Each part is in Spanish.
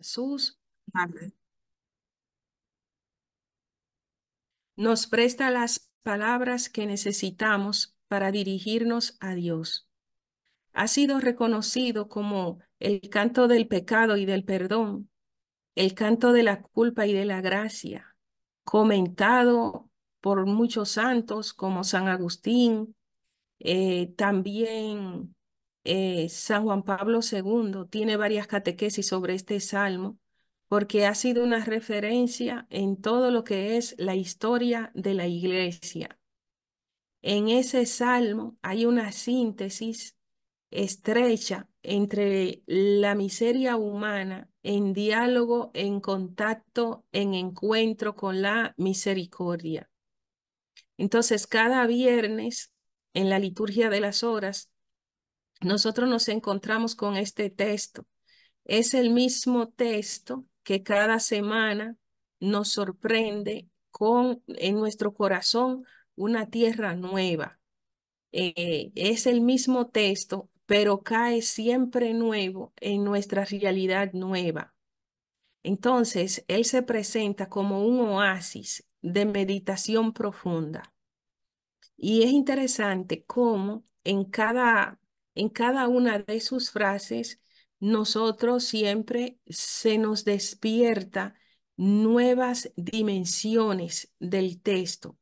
sus nos presta las palabras que necesitamos para dirigirnos a Dios. Ha sido reconocido como el canto del pecado y del perdón, el canto de la culpa y de la gracia, comentado por muchos santos como San Agustín, también San Juan Pablo II tiene varias catequesis sobre este salmo, porque ha sido una referencia en todo lo que es la historia de la iglesia. En ese salmo hay una síntesis estrecha entre la miseria humana en diálogo, en contacto, en encuentro con la misericordia. Entonces, cada viernes en la liturgia de las horas, nosotros nos encontramos con este texto. Es el mismo texto que cada semana nos sorprende con en nuestro corazón una tierra nueva. Es el mismo texto, pero cae siempre nuevo en nuestra realidad nueva. Entonces, él se presenta como un oasis de meditación profunda. Y es interesante cómo en cada una de sus frases nosotros siempre se nos despierta nuevas dimensiones del texto,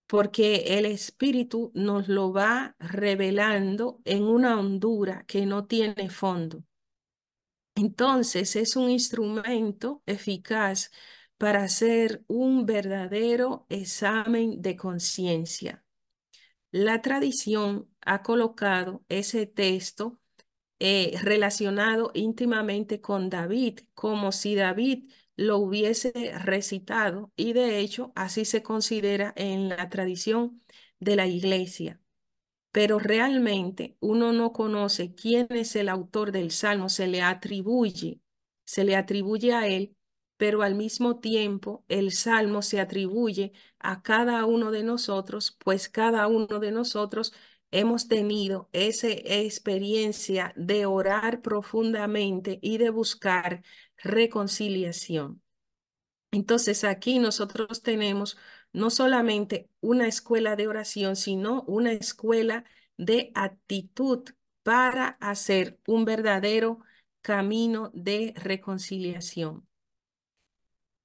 porque el espíritu nos lo va revelando en una hondura que no tiene fondo. Entonces es un instrumento eficaz para hacer un verdadero examen de conciencia. La tradición ha colocado ese texto relacionado íntimamente con David, como si David lo hubiese recitado, y de hecho así se considera en la tradición de la iglesia. Pero realmente uno no conoce quién es el autor del salmo, se le atribuye a él, pero al mismo tiempo el salmo se atribuye a cada uno de nosotros, pues cada uno de nosotros hemos tenido esa experiencia de orar profundamente y de buscar reconciliación. Entonces aquí nosotros tenemos no solamente una escuela de oración, sino una escuela de actitud para hacer un verdadero camino de reconciliación.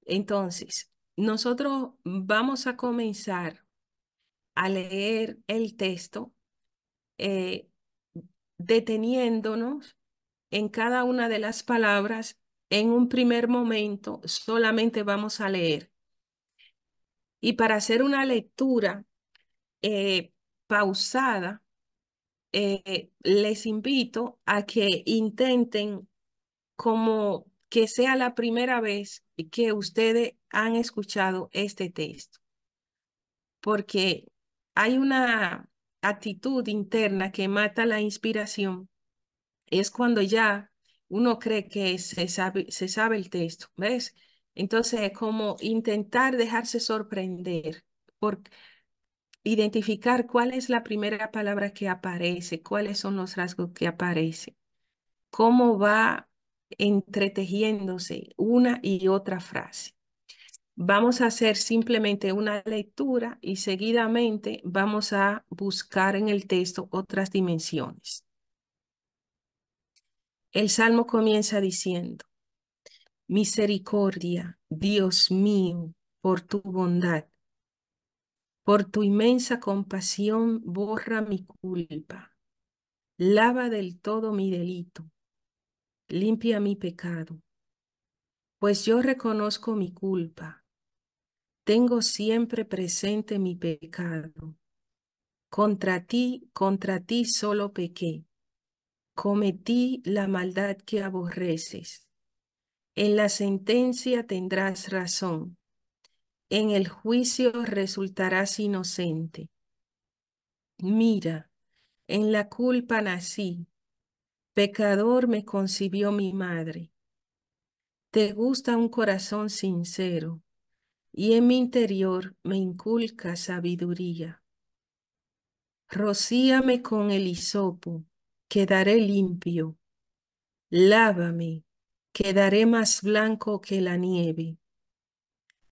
Entonces, nosotros vamos a comenzar a leer el texto eh, deteniéndonos en cada una de las palabras. En un primer momento solamente vamos a leer. Y para hacer una lectura eh, pausada, les invito a que intenten como que sea la primera vez que ustedes han escuchado este texto, porque hay una actitud interna que mata la inspiración. Es cuando ya uno cree que se sabe el texto, ¿ves? Entonces, es como intentar dejarse sorprender por identificar cuál es la primera palabra que aparece, cuáles son los rasgos que aparecen, cómo va entretejiéndose una y otra frase. Vamos a hacer simplemente una lectura y seguidamente vamos a buscar en el texto otras dimensiones. El salmo comienza diciendo: misericordia, Dios mío, por tu bondad, por tu inmensa compasión, borra mi culpa. Lava del todo mi delito, limpia mi pecado, pues yo reconozco mi culpa. Tengo siempre presente mi pecado. Contra ti solo pequé. Cometí la maldad que aborreces. En la sentencia tendrás razón. En el juicio resultarás inocente. Mira, en la culpa nací. Pecador me concibió mi madre. Te gusta un corazón sincero, y en mi interior me inculca sabiduría. Rocíame con el hisopo, quedaré limpio. Lávame, quedaré más blanco que la nieve.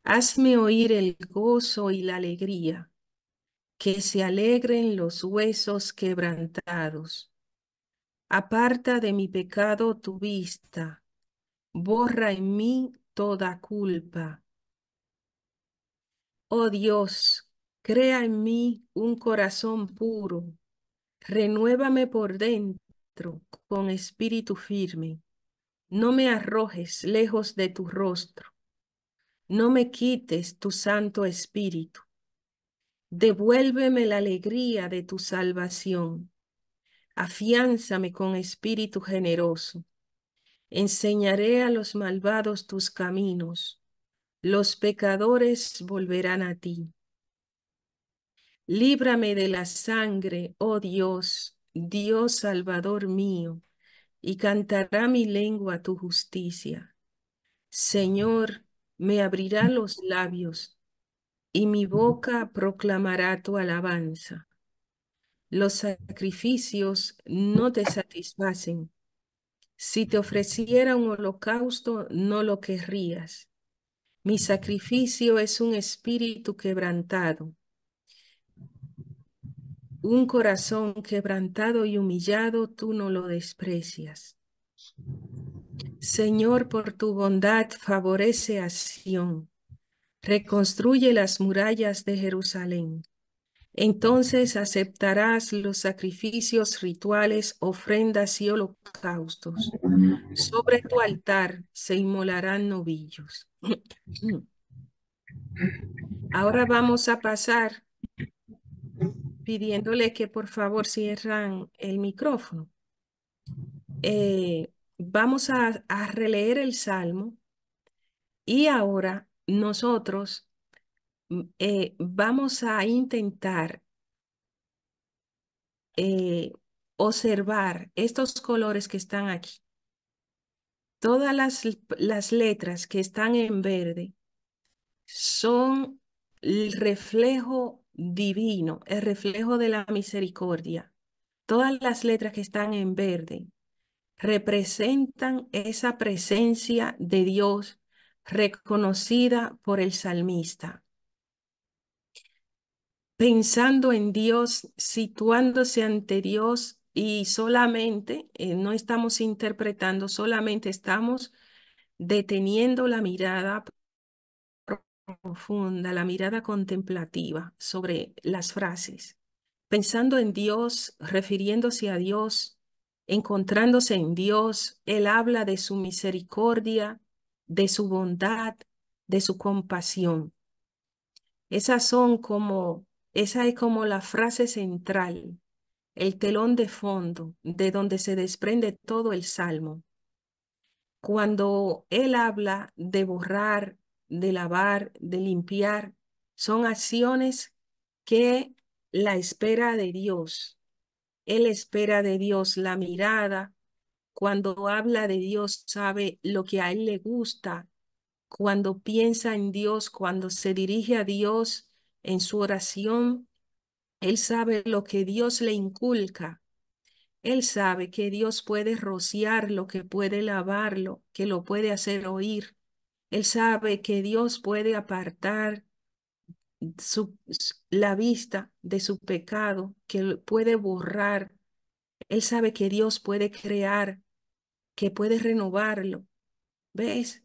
Hazme oír el gozo y la alegría, que se alegren los huesos quebrantados. Aparta de mi pecado tu vista, borra en mí toda culpa. Oh Dios, crea en mí un corazón puro, renuévame por dentro con espíritu firme. No me arrojes lejos de tu rostro, no me quites tu santo espíritu. Devuélveme la alegría de tu salvación. Afiánzame con espíritu generoso. Enseñaré a los malvados tus caminos. Los pecadores volverán a ti. Líbrame de la sangre, oh Dios, Dios Salvador mío, y cantará mi lengua tu justicia. Señor, me abrirá los labios, y mi boca proclamará tu alabanza. Los sacrificios no te satisfacen. Si te ofreciera un holocausto, no lo querrías. Mi sacrificio es un espíritu quebrantado, un corazón quebrantado y humillado, tú no lo desprecias. Señor, por tu bondad favorece a Sión, reconstruye las murallas de Jerusalén. Entonces aceptarás los sacrificios rituales, ofrendas y holocaustos. Sobre tu altar se inmolarán novillos. Ahora vamos a pasar pidiéndole que por favor cierran el micrófono. Vamos a releer el Salmo y ahora nosotros vamos a intentar observar estos colores que están aquí. Todas las letras que están en verde son el reflejo divino, el reflejo de la misericordia. Todas las letras que están en verde representan esa presencia de Dios reconocida por el salmista. Pensando en Dios, situándose ante Dios y solamente, no estamos interpretando, solamente estamos deteniendo la mirada profunda, la mirada contemplativa sobre las frases, pensando en Dios, refiriéndose a Dios, encontrándose en Dios. Él habla de su misericordia, de su bondad, de su compasión. Esa es como la frase central, el telón de fondo, de donde se desprende todo el salmo. Cuando él habla de borrar, de lavar, de limpiar, son acciones que la espera de Dios. Él espera de Dios la mirada. Cuando habla de Dios, sabe lo que a él le gusta. Cuando piensa en Dios, cuando se dirige a Dios en su oración, él sabe lo que Dios le inculca. Él sabe que Dios puede rociarlo, que puede lavarlo, que lo puede hacer oír. Él sabe que Dios puede apartar la vista de su pecado, que puede borrar. Él sabe que Dios puede crear, que puede renovarlo. ¿Ves?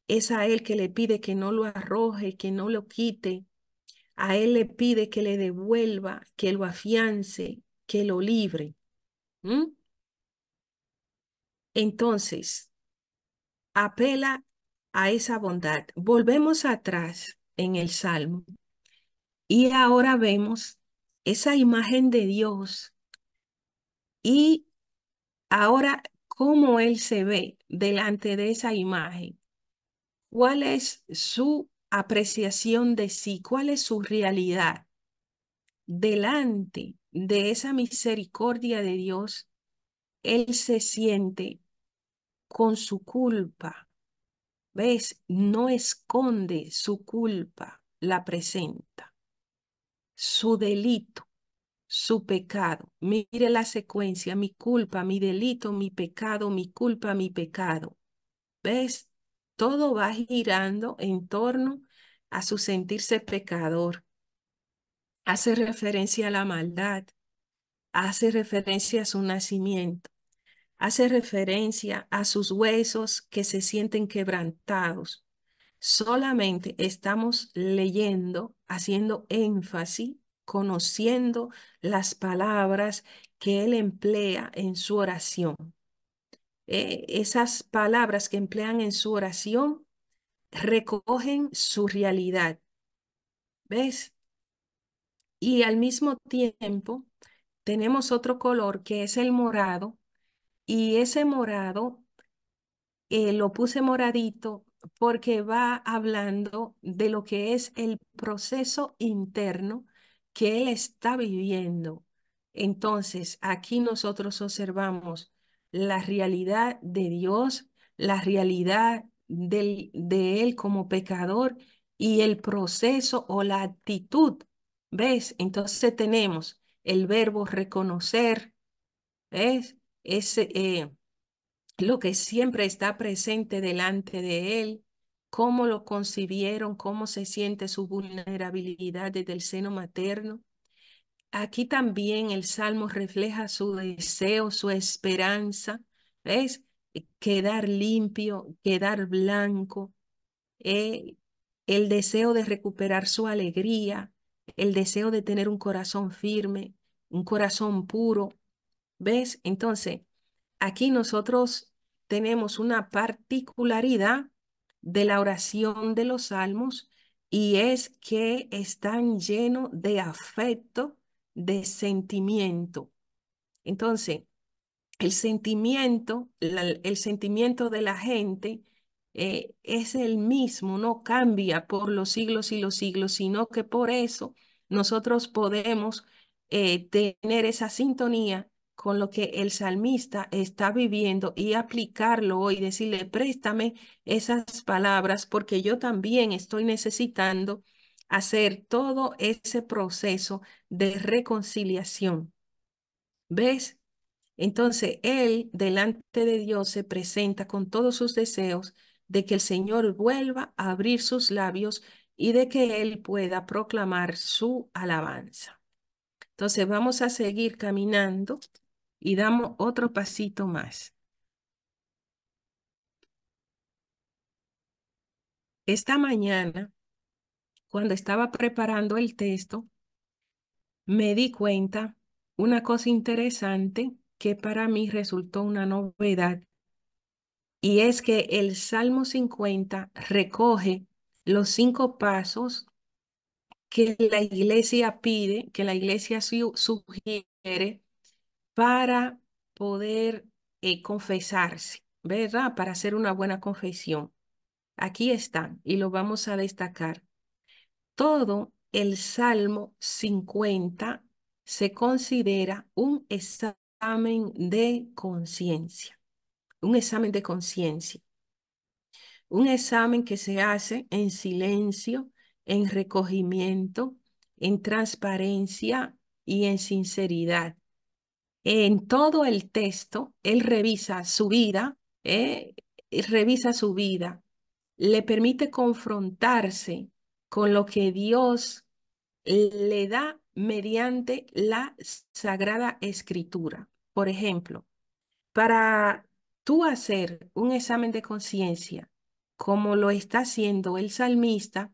Es a Él que le pide que no lo arroje, que no lo quite. A Él le pide que le devuelva, que lo afiance, que lo libre. ¿Mm? Entonces, apela a esa bondad. Volvemos atrás en el Salmo y ahora vemos esa imagen de Dios y ahora cómo Él se ve delante de esa imagen. ¿Cuál es su apreciación de sí? ¿Cuál es su realidad? Delante de esa misericordia de Dios, Él se siente con su culpa. ¿Ves? No esconde su culpa, la presenta. Su delito, su pecado. Mire la secuencia, mi culpa, mi delito, mi pecado, mi culpa, mi pecado. ¿Ves? Todo va girando en torno a su sentirse pecador. Hace referencia a la maldad, hace referencia a su nacimiento, hace referencia a sus huesos que se sienten quebrantados. Solamente estamos leyendo, haciendo énfasis, conociendo las palabras que él emplea en su oración. Esas palabras que emplean en su oración recogen su realidad, ¿ves? Y al mismo tiempo tenemos otro color que es el morado, y ese morado lo puse moradito porque va hablando de lo que es el proceso interno que él está viviendo. Entonces, aquí nosotros observamos la realidad de Dios, la realidad de él como pecador y el proceso o la actitud. ¿Ves? Entonces tenemos el verbo reconocer, ¿ves? Ese, lo que siempre está presente delante de él, cómo lo concibieron, cómo se siente su vulnerabilidad desde el seno materno. Aquí también el Salmo refleja su deseo, su esperanza, ¿ves? Quedar limpio, quedar blanco, eh, el deseo de recuperar su alegría, el deseo de tener un corazón firme, un corazón puro, ¿ves? Entonces, aquí nosotros tenemos una particularidad de la oración de los salmos y es que están llenos de afecto, de sentimiento. Entonces, el sentimiento de la gente es el mismo, no cambia por los siglos y los siglos, sino que por eso nosotros podemos tener esa sintonía con lo que el salmista está viviendo y aplicarlo hoy, decirle, préstame esas palabras porque yo también estoy necesitando hacer todo ese proceso de reconciliación. ¿Ves? Entonces, él delante de Dios se presenta con todos sus deseos de que el Señor vuelva a abrir sus labios y de que él pueda proclamar su alabanza. Entonces, vamos a seguir caminando y damos otro pasito más. Esta mañana, cuando estaba preparando el texto, me di cuenta una cosa interesante que para mí resultó una novedad. Y es que el Salmo 50 recoge los 5 pasos que la iglesia pide, que la iglesia sugiere para poder confesarse, ¿verdad? Para hacer una buena confesión. Aquí están y lo vamos a destacar. Todo el Salmo 50 se considera un examen de conciencia, un examen de conciencia. Un examen que se hace en silencio, en recogimiento, en transparencia y en sinceridad. En todo el texto, él revisa su vida, ¿eh? Revisa su vida, le permite confrontarse con lo que Dios le da mediante la Sagrada Escritura. Por ejemplo, para tú hacer un examen de conciencia, como lo está haciendo el salmista,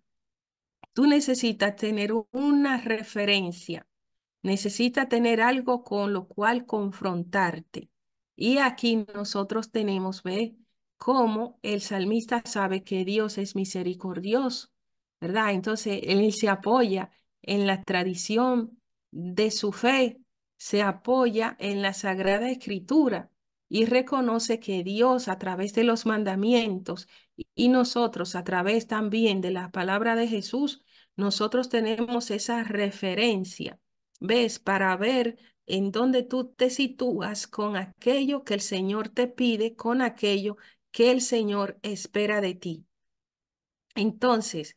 tú necesitas tener una referencia, necesitas tener algo con lo cual confrontarte. Y aquí nosotros tenemos, ve, cómo el salmista sabe que Dios es misericordioso, ¿verdad? Entonces él se apoya en la tradición de su fe, se apoya en la Sagrada Escritura y reconoce que Dios a través de los mandamientos y nosotros a través también de la palabra de Jesús, nosotros tenemos esa referencia, ¿ves? Para ver en dónde tú te sitúas con aquello que el Señor te pide, con aquello que el Señor espera de ti. Entonces,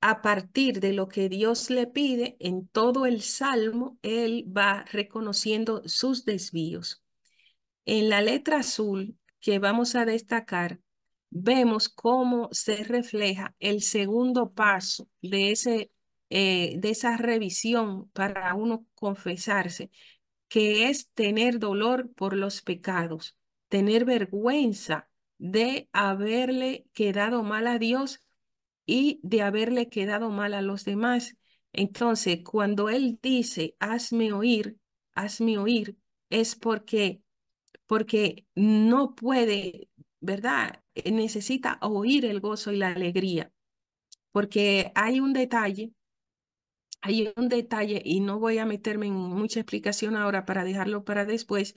a partir de lo que Dios le pide en todo el salmo, él va reconociendo sus desvíos. En la letra azul que vamos a destacar, vemos cómo se refleja el segundo paso de esa revisión para uno confesarse, que es tener dolor por los pecados, tener vergüenza de haberle quedado mal a Dios y de haberle quedado mal a los demás. Entonces, cuando Él dice, hazme oír, es porque no puede, ¿verdad? Necesita oír el gozo y la alegría, porque hay un detalle, y no voy a meterme en mucha explicación ahora para dejarlo para después,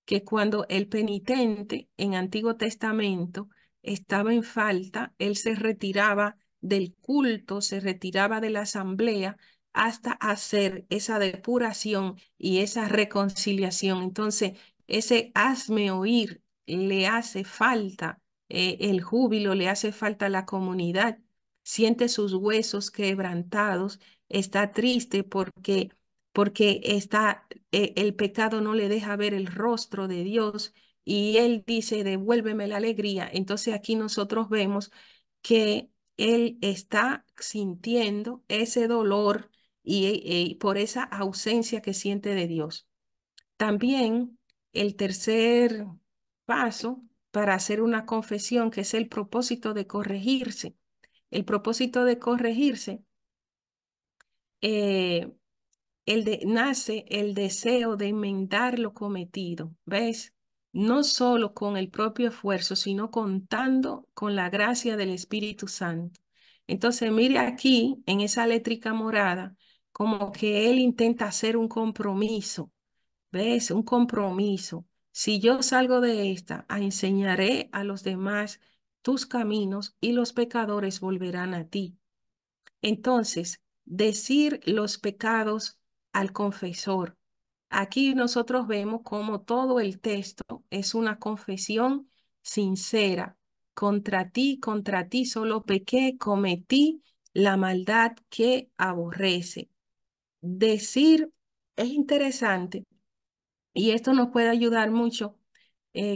que cuando el penitente en Antiguo Testamento estaba en falta, él se retiraba del culto, se retiraba de la asamblea hasta hacer esa depuración y esa reconciliación. Entonces, ese hazme oír le hace falta el júbilo, le hace falta la comunidad, siente sus huesos quebrantados, está triste porque el pecado no le deja ver el rostro de Dios y él dice, devuélveme la alegría. Entonces aquí nosotros vemos que él está sintiendo ese dolor y por esa ausencia que siente de Dios. También el tercer paso para hacer una confesión, que es el propósito de corregirse. El propósito de corregirse eh, nace el deseo de enmendar lo cometido, ¿ves? No solo con el propio esfuerzo, sino contando con la gracia del Espíritu Santo. Entonces, mire aquí en esa létrica morada, como que él intenta hacer un compromiso, ¿ves? Un compromiso. Si yo salgo de esta, enseñaré a los demás tus caminos y los pecadores volverán a ti. Entonces, decir los pecados al confesor. Aquí nosotros vemos como todo el texto es una confesión sincera. Contra ti solo pequé, cometí la maldad que aborrece. Decir es interesante y esto nos puede ayudar mucho,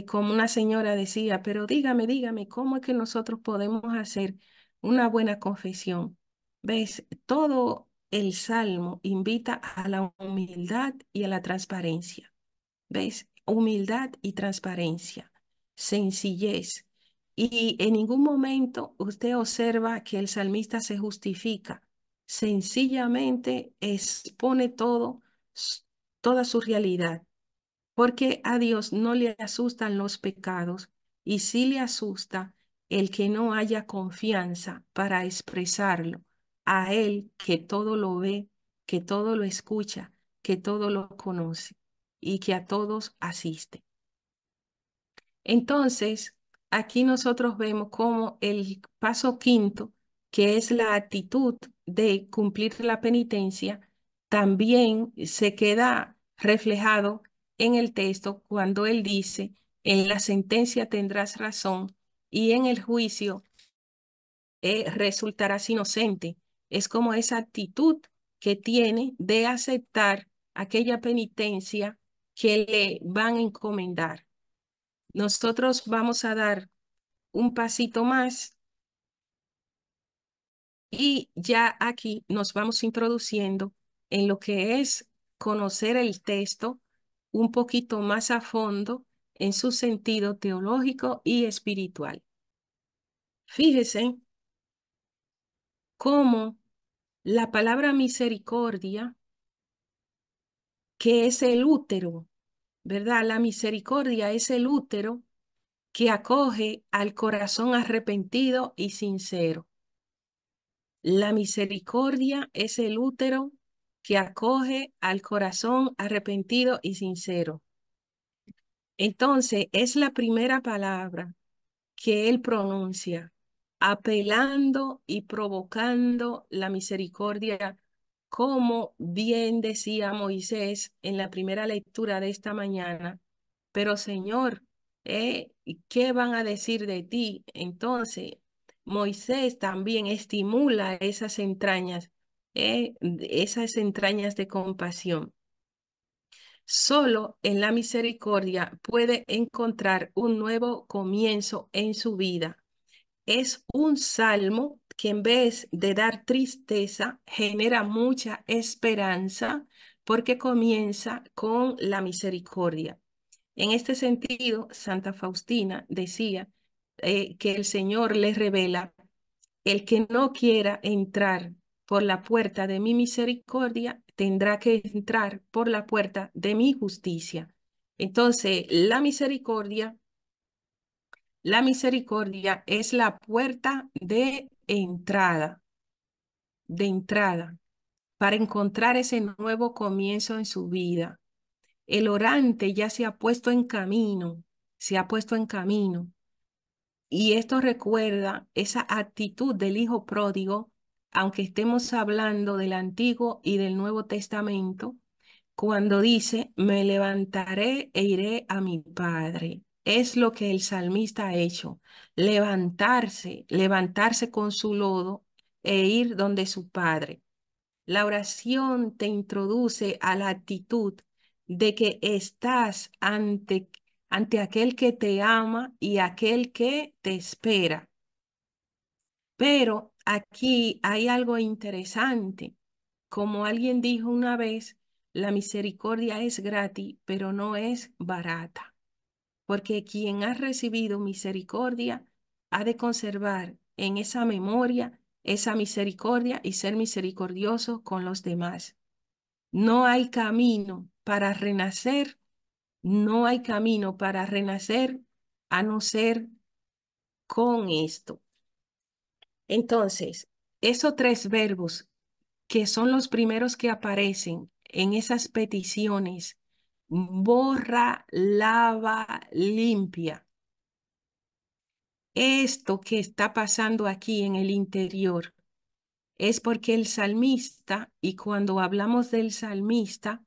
como una señora decía, pero dígame, ¿cómo es que nosotros podemos hacer una buena confesión? ¿Ves? Todo el salmo invita a la humildad y a la transparencia. ¿Ves? Humildad y transparencia, sencillez. Y en ningún momento usted observa que el salmista se justifica. Sencillamente expone toda su realidad, porque a Dios no le asustan los pecados y sí le asusta el que no haya confianza para expresarlo a Él, que todo lo ve, que todo lo escucha, que todo lo conoce y que a todos asiste. Entonces, aquí nosotros vemos como el paso quinto, que es la actitud de cumplir la penitencia, también se queda reflejado en el texto cuando él dice, en la sentencia tendrás razón y en el juicio resultarás inocente. Es como esa actitud que tiene de aceptar aquella penitencia que le van a encomendar. Nosotros vamos a dar un pasito más y ya aquí nos vamos introduciendo en lo que es conocer el texto un poquito más a fondo en su sentido teológico y espiritual. Fíjese cómo la palabra misericordia, que es el útero, ¿verdad? La misericordia es el útero que acoge al corazón arrepentido y sincero. La misericordia es el útero que acoge al corazón arrepentido y sincero. Entonces, es la primera palabra que él pronuncia, apelando y provocando la misericordia, como bien decía Moisés en la primera lectura de esta mañana. Pero Señor, ¿qué van a decir de ti? Entonces, Moisés también estimula esas entrañas de compasión. Solo en la misericordia puede encontrar un nuevo comienzo en su vida. es un salmo que en vez de dar tristeza, genera mucha esperanza porque comienza con la misericordia. En este sentido, Santa Faustina decía que el Señor le revela: el que no quiera entrar por la puerta de mi misericordia, tendrá que entrar por la puerta de mi justicia. Entonces, la misericordia es la puerta de entrada, para encontrar ese nuevo comienzo en su vida. El orante ya se ha puesto en camino, se ha puesto en camino. Y esto recuerda esa actitud del hijo pródigo, aunque estemos hablando del Antiguo y del Nuevo Testamento, cuando dice: me levantaré e iré a mi padre. Es lo que el salmista ha hecho: levantarse con su lodo e ir donde su padre. La oración te introduce a la actitud de que estás ante aquel que te ama y aquel que te espera. Pero aquí hay algo interesante. Como alguien dijo una vez, la misericordia es gratis, pero no es barata, porque quien ha recibido misericordia ha de conservar en esa memoria esa misericordia y ser misericordioso con los demás. No hay camino para renacer, no hay camino para renacer a no ser con esto. Entonces, esos tres verbos que son los primeros que aparecen en esas peticiones: borra, lava, limpia. Esto que está pasando aquí en el interior es porque el salmista, y cuando hablamos del salmista,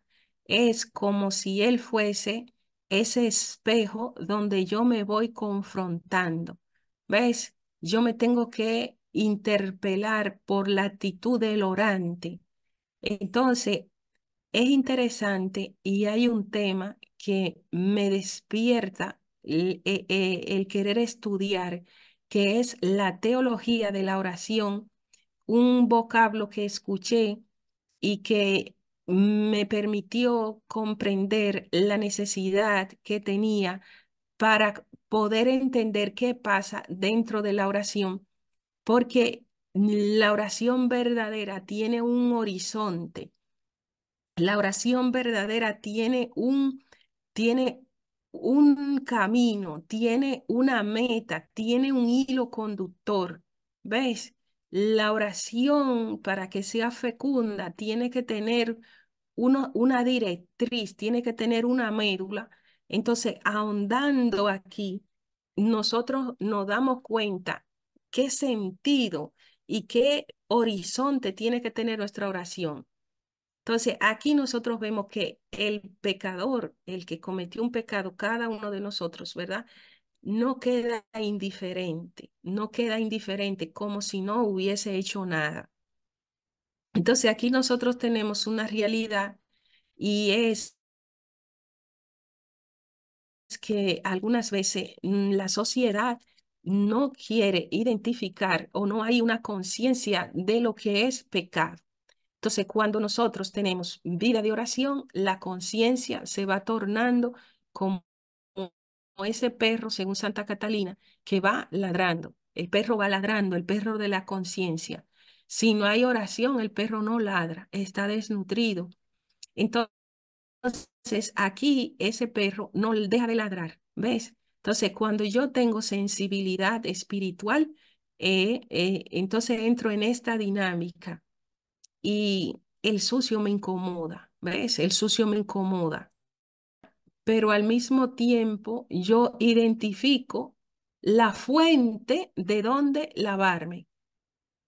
es como si él fuese ese espejo donde yo me voy confrontando. ¿Ves? Yo me tengo que interpelar por la actitud del orante. Entonces, es interesante y hay un tema que me despierta el querer estudiar, que es la teología de la oración, un vocablo que escuché y que me permitió comprender la necesidad que tenía para poder entender qué pasa dentro de la oración, porque la oración verdadera tiene un horizonte. La oración verdadera tiene un camino, tiene una meta, tiene un hilo conductor. ¿Ves? La oración, para que sea fecunda, tiene que tener una directriz, tiene que tener una médula. Entonces, ahondando aquí, nosotros nos damos cuenta qué sentido y qué horizonte tiene que tener nuestra oración. Entonces, aquí nosotros vemos que el pecador, el que cometió un pecado, cada uno de nosotros, ¿verdad? No queda indiferente, no queda indiferente como si no hubiese hecho nada. Entonces, aquí nosotros tenemos una realidad, y es que algunas veces la sociedad no quiere identificar, o no hay una conciencia de lo que es pecado. Entonces, cuando nosotros tenemos vida de oración, la conciencia se va tornando como ese perro, según Santa Catalina, que va ladrando. El perro va ladrando, el perro de la conciencia. Si no hay oración, el perro no ladra, está desnutrido. Entonces, aquí ese perro no deja de ladrar, ¿ves? Entonces, cuando yo tengo sensibilidad espiritual, entonces entro en esta dinámica y el sucio me incomoda, ¿ves? El sucio me incomoda, pero al mismo tiempo yo identifico la fuente de donde lavarme.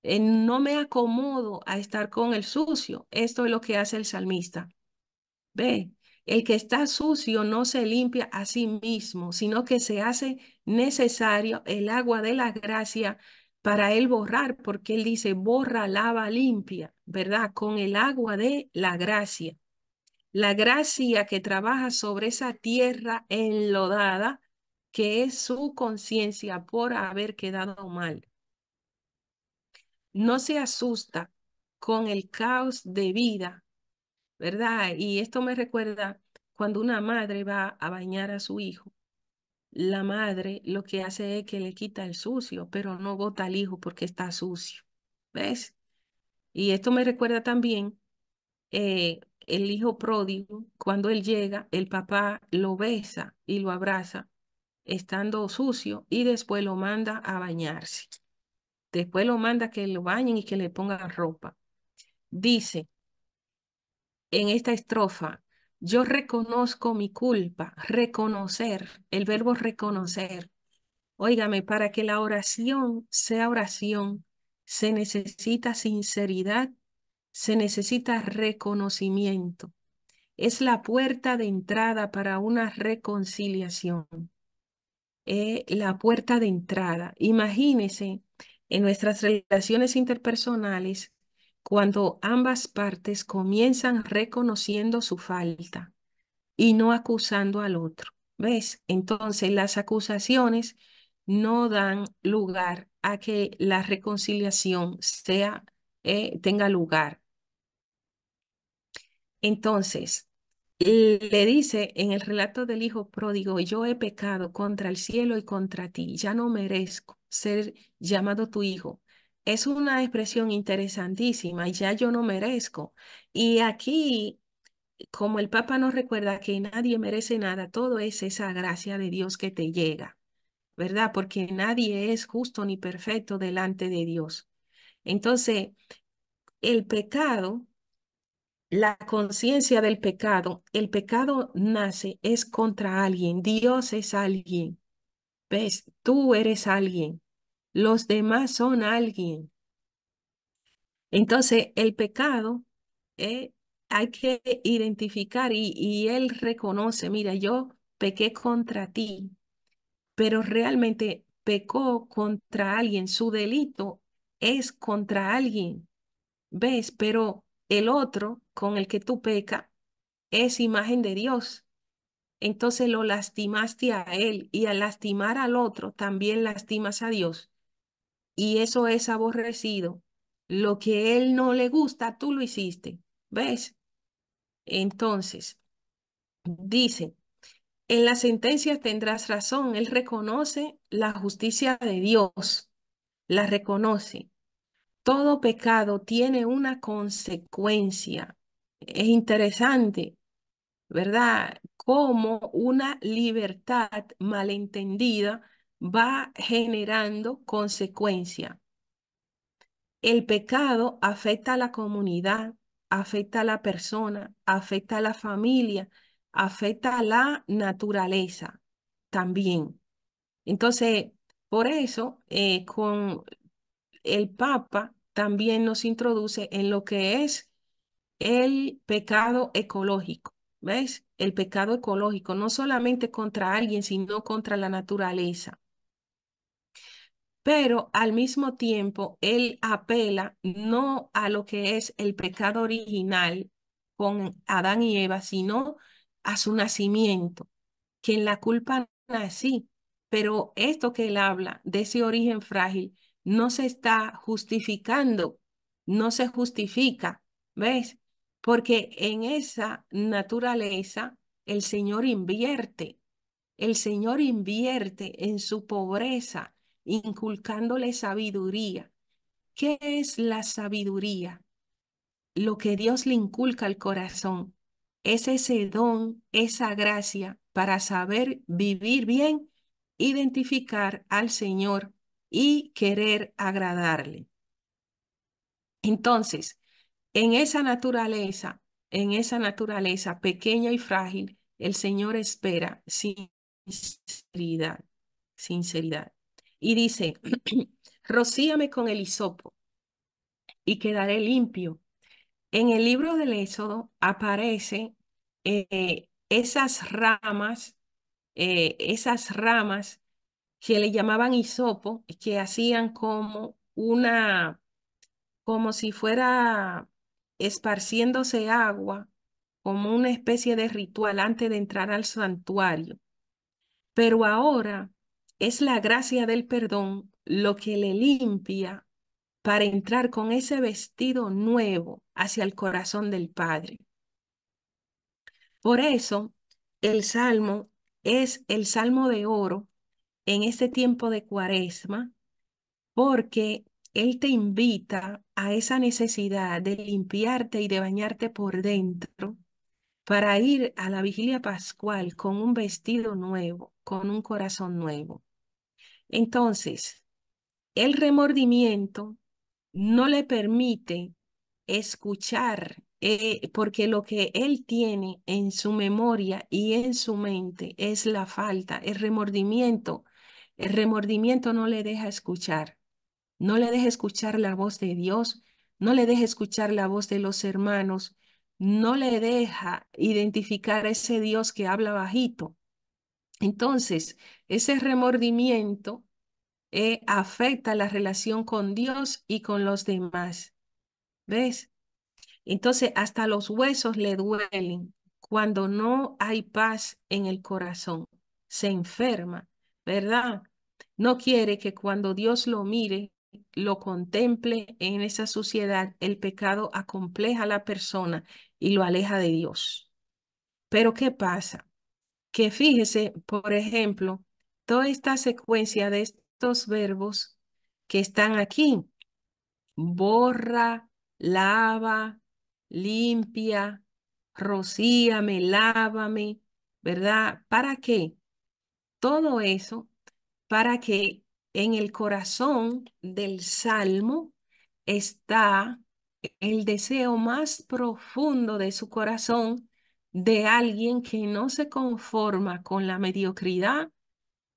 No me acomodo a estar con el sucio. Esto es lo que hace el salmista. Ve, el que está sucio no se limpia a sí mismo, sino que se hace necesario el agua de la gracia para él borrar, porque él dice: borra, lava, limpia, ¿verdad? Con el agua de la gracia. La gracia que trabaja sobre esa tierra enlodada, que es su conciencia por haber quedado mal. No se asusta con el caos de vida, ¿verdad? Y esto me recuerda cuando una madre va a bañar a su hijo. La madre lo que hace es que le quita el sucio, pero no bota al hijo porque está sucio. ¿Ves? Y esto me recuerda también el hijo pródigo, cuando él llega, el papá lo besa y lo abraza estando sucio y después lo manda a bañarse. Después lo manda a que lo bañen y que le pongan ropa. Dice en esta estrofa, yo reconozco mi culpa, reconocer, el verbo reconocer. Óigame, para que la oración sea oración, se necesita sinceridad, se necesita reconocimiento. Es la puerta de entrada para una reconciliación. La puerta de entrada. Imagínese en nuestras relaciones interpersonales cuando ambas partes comienzan reconociendo su falta y no acusando al otro. ¿Ves? Entonces las acusaciones no dan lugar a que la reconciliación tenga lugar. Entonces, le dice en el relato del hijo pródigo, yo he pecado contra el cielo y contra ti, ya no merezco ser llamado tu hijo. Es una expresión interesantísima, ya yo no merezco. Y aquí, como el Papa nos recuerda que nadie merece nada, todo es esa gracia de Dios que te llega, ¿verdad? Porque nadie es justo ni perfecto delante de Dios. Entonces, el pecado, la conciencia del pecado, el pecado nace, es contra alguien, Dios es alguien, ¿ves? Tú eres alguien, los demás son alguien. Entonces, el pecado eh, hay que identificar y él reconoce, mira, yo pequé contra ti, pero realmente pecó contra alguien, su delito es contra alguien, ¿ves? Pero el otro con el que tú pecas es imagen de Dios. Entonces lo lastimaste a él y al lastimar al otro también lastimas a Dios. Y eso es aborrecido. Lo que él no le gusta, tú lo hiciste. ¿Ves? Entonces, dice, en las sentencias tendrás razón. Él reconoce la justicia de Dios. La reconoce. Todo pecado tiene una consecuencia. Es interesante, ¿verdad? Cómo una libertad malentendida va generando consecuencia. El pecado afecta a la comunidad, afecta a la persona, afecta a la familia, afecta a la naturaleza también. Entonces, por eso, con el Papa también nos introduce en lo que es el pecado ecológico. ¿Ves? El pecado ecológico, no solamente contra alguien, sino contra la naturaleza. Pero al mismo tiempo, él apela no a lo que es el pecado original con Adán y Eva, sino a su nacimiento, que en la culpa nací. Pero esto que él habla de ese origen frágil no se está justificando, no se justifica, ¿ves? Porque en esa naturaleza el Señor invierte en su pobreza, inculcándole sabiduría. ¿Qué es la sabiduría? Lo que Dios le inculca al corazón es ese don, esa gracia para saber vivir bien, identificar al Señor y querer agradarle. Entonces, en esa naturaleza pequeña y frágil, el Señor espera sinceridad, sinceridad. Y dice, rocíame con el hisopo y quedaré limpio. En el libro del Éxodo aparece esas ramas que le llamaban hisopo, que hacían como si fuera esparciéndose agua, como una especie de ritual antes de entrar al santuario. pero ahora es la gracia del perdón lo que le limpia para entrar con ese vestido nuevo hacia el corazón del Padre. Por eso, el salmo es el salmo de oro en este tiempo de Cuaresma, porque Él te invita a esa necesidad de limpiarte y de bañarte por dentro para ir a la vigilia pascual con un vestido nuevo, con un corazón nuevo. Entonces, el remordimiento no le permite escuchar, porque lo que él tiene en su memoria y en su mente es la falta, el remordimiento. El remordimiento no le deja escuchar, no le deja escuchar la voz de Dios, no le deja escuchar la voz de los hermanos, no le deja identificar a ese Dios que habla bajito. Entonces, ese remordimiento afecta la relación con Dios y con los demás. ¿Ves? Entonces, hasta los huesos le duelen cuando no hay paz en el corazón. Se enferma, ¿verdad? No quiere que cuando Dios lo mire, lo contemple en esa suciedad, el pecado acompleja a la persona y lo aleja de Dios. Pero ¿qué pasa? Que fíjese, por ejemplo, toda esta secuencia de estos verbos que están aquí: borra, lava, limpia, rocíame, lávame, ¿verdad? ¿Para qué? Todo eso para que en el corazón del salmo está el deseo más profundo de su corazón de alguien que no se conforma con la mediocridad,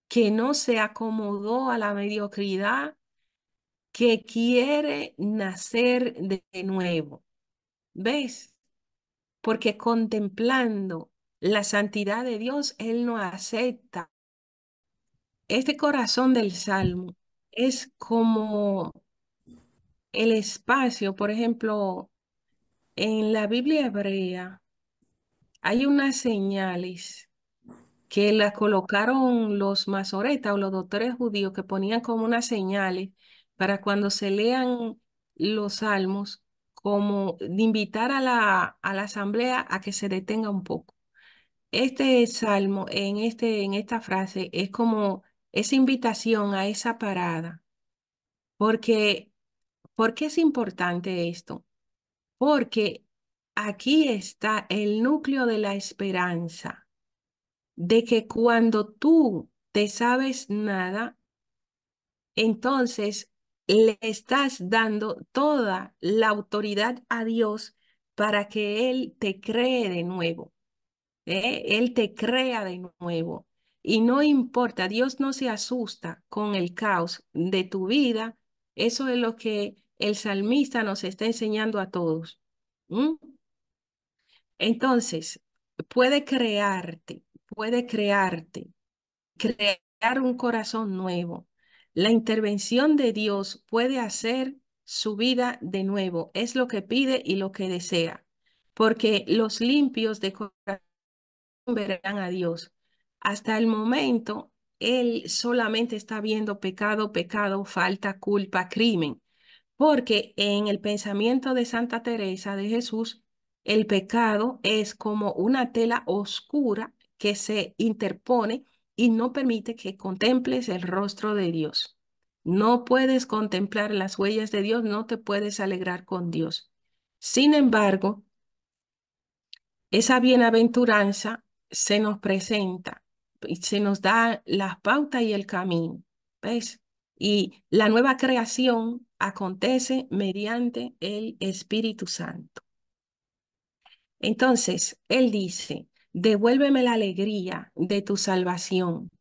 que no se acomodó a la mediocridad, que quiere nacer de nuevo. ¿Ves? Porque contemplando la santidad de Dios, Él no acepta. Este corazón del salmo es como el espacio, por ejemplo, en la Biblia hebrea hay unas señales que las colocaron los masoretas o los doctores judíos, que ponían como unas señales para cuando se lean los salmos, como de invitar a la asamblea a que se detenga un poco. Este salmo, en esta frase, es como esa invitación a esa parada. Porque, ¿por qué es importante esto? Porque aquí está el núcleo de la esperanza, de que cuando tú te sabes nada, entonces le estás dando toda la autoridad a Dios para que Él te cree de nuevo. Él te crea de nuevo. Y no importa, Dios no se asusta con el caos de tu vida. Eso es lo que el salmista nos está enseñando a todos. ¿Mm? Entonces, puede crear un corazón nuevo. La intervención de Dios puede hacer su vida de nuevo. Es lo que pide y lo que desea. Porque los limpios de corazón verán a Dios. Hasta el momento, él solamente está viendo pecado, pecado, falta, culpa, crimen, porque en el pensamiento de Santa Teresa de Jesús, el pecado es como una tela oscura que se interpone y no permite que contemples el rostro de Dios. No puedes contemplar las huellas de Dios, no te puedes alegrar con Dios. Sin embargo, esa bienaventuranza se nos presenta y se nos da las pautas y el camino, ¿ves? Y la nueva creación acontece mediante el Espíritu Santo. Entonces, Él dice, devuélveme la alegría de tu salvación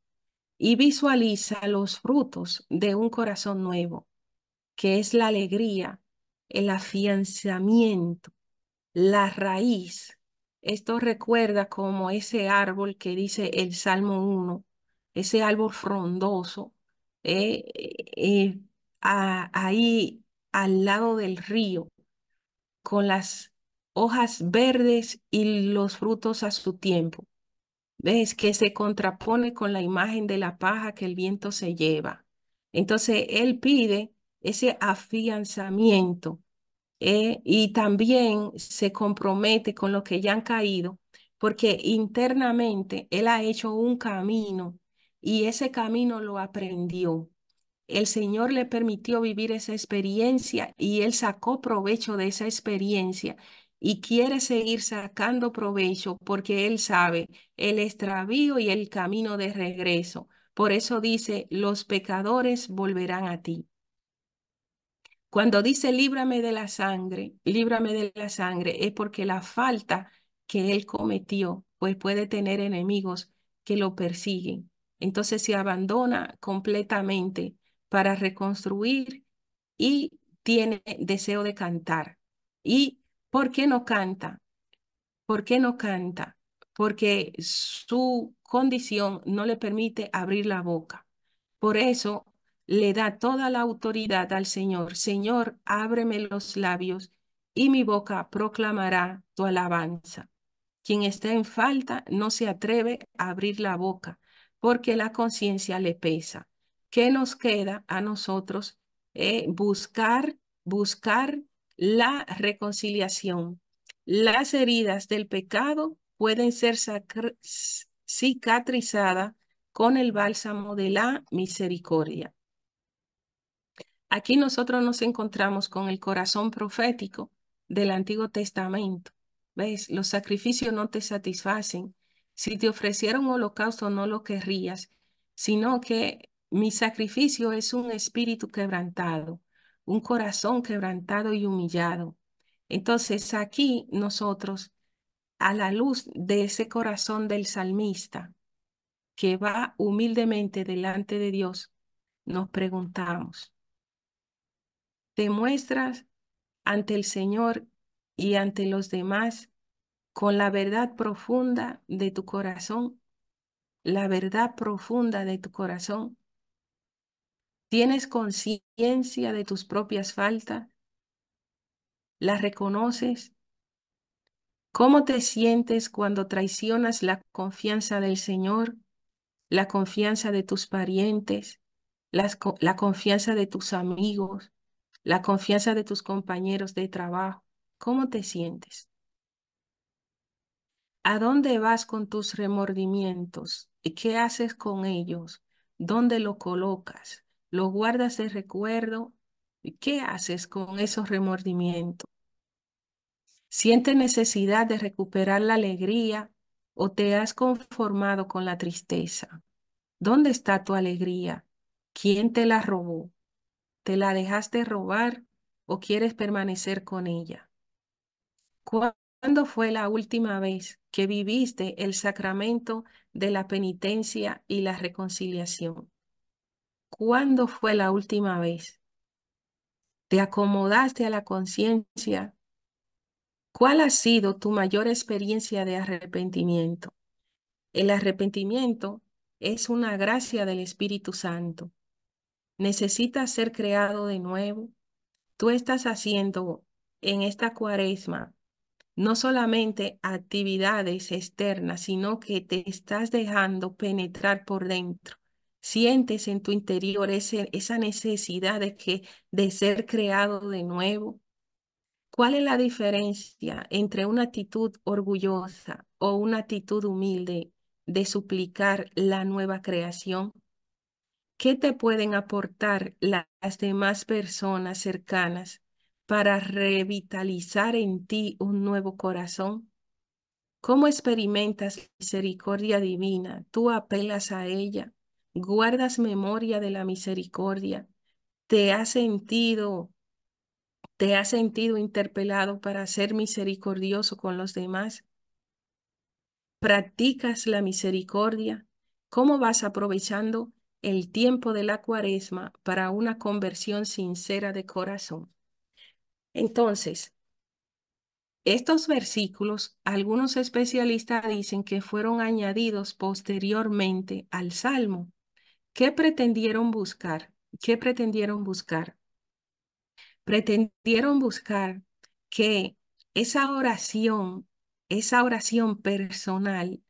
y visualiza los frutos de un corazón nuevo, que es la alegría, el afianzamiento, la raíz. Esto recuerda como ese árbol que dice el Salmo 1, ese árbol frondoso, eh, eh, ahí al lado del río, con las hojas verdes y los frutos a su tiempo. ¿Ves? Que se contrapone con la imagen de la paja que el viento se lleva. Entonces, él pide ese afianzamiento, y también se compromete con los que ya han caído, porque internamente él ha hecho un camino y ese camino lo aprendió. El Señor le permitió vivir esa experiencia y él sacó provecho de esa experiencia y quiere seguir sacando provecho porque él sabe el extravío y el camino de regreso. Por eso dice, los pecadores volverán a ti. Cuando dice líbrame de la sangre, es porque la falta que él cometió, pues puede tener enemigos que lo persiguen. Entonces se abandona completamente para reconstruir y tiene deseo de cantar. ¿Y por qué no canta? ¿Por qué no canta? Porque su condición no le permite abrir la boca. Por eso le da toda la autoridad al Señor. Señor, ábreme los labios y mi boca proclamará tu alabanza. Quien está en falta no se atreve a abrir la boca porque la conciencia le pesa. ¿Qué nos queda a nosotros? Buscar la reconciliación. Las heridas del pecado pueden ser cicatrizadas con el bálsamo de la misericordia. Aquí nosotros nos encontramos con el corazón profético del Antiguo Testamento. ¿Ves? Los sacrificios no te satisfacen. Si te ofreciera un holocausto, no lo querrías, sino que mi sacrificio es un espíritu quebrantado, un corazón quebrantado y humillado. Entonces aquí nosotros, a la luz de ese corazón del salmista, que va humildemente delante de Dios, nos preguntamos, ¿te muestras ante el Señor y ante los demás con la verdad profunda de tu corazón? La verdad profunda de tu corazón. ¿Tienes conciencia de tus propias faltas? ¿Las reconoces? ¿Cómo te sientes cuando traicionas la confianza del Señor, la confianza de tus parientes, la confianza de tus amigos, la confianza de tus compañeros de trabajo? ¿Cómo te sientes? ¿A dónde vas con tus remordimientos? ¿Y qué haces con ellos? ¿Dónde lo colocas? ¿Lo guardas de recuerdo? ¿Y qué haces con esos remordimientos? ¿Sientes necesidad de recuperar la alegría o te has conformado con la tristeza? ¿Dónde está tu alegría? ¿Quién te la robó? ¿Te la dejaste robar o quieres permanecer con ella? ¿Cuándo fue la última vez que viviste el sacramento de la penitencia y la reconciliación? ¿Cuándo fue la última vez? ¿Te acomodaste a la conciencia? ¿Cuál ha sido tu mayor experiencia de arrepentimiento? El arrepentimiento es una gracia del Espíritu Santo. Necesitas ser creado de nuevo. Tú estás haciendo en esta cuaresma no solamente actividades externas, sino que te estás dejando penetrar por dentro. Sientes en tu interior esa necesidad de ser creado de nuevo. ¿Cuál es la diferencia entre una actitud orgullosa o una actitud humilde de suplicar la nueva creación? ¿Qué te pueden aportar las demás personas cercanas para revitalizar en ti un nuevo corazón? ¿Cómo experimentas misericordia divina? Tú apelas a ella, guardas memoria de la misericordia, te has sentido, te has sentido interpelado para ser misericordioso con los demás, practicas la misericordia. ¿Cómo vas aprovechando el tiempo de la cuaresma para una conversión sincera de corazón? Entonces, estos versículos, algunos especialistas dicen que fueron añadidos posteriormente al Salmo. ¿Qué pretendieron buscar? ¿Qué pretendieron buscar? Pretendieron buscar que esa oración personal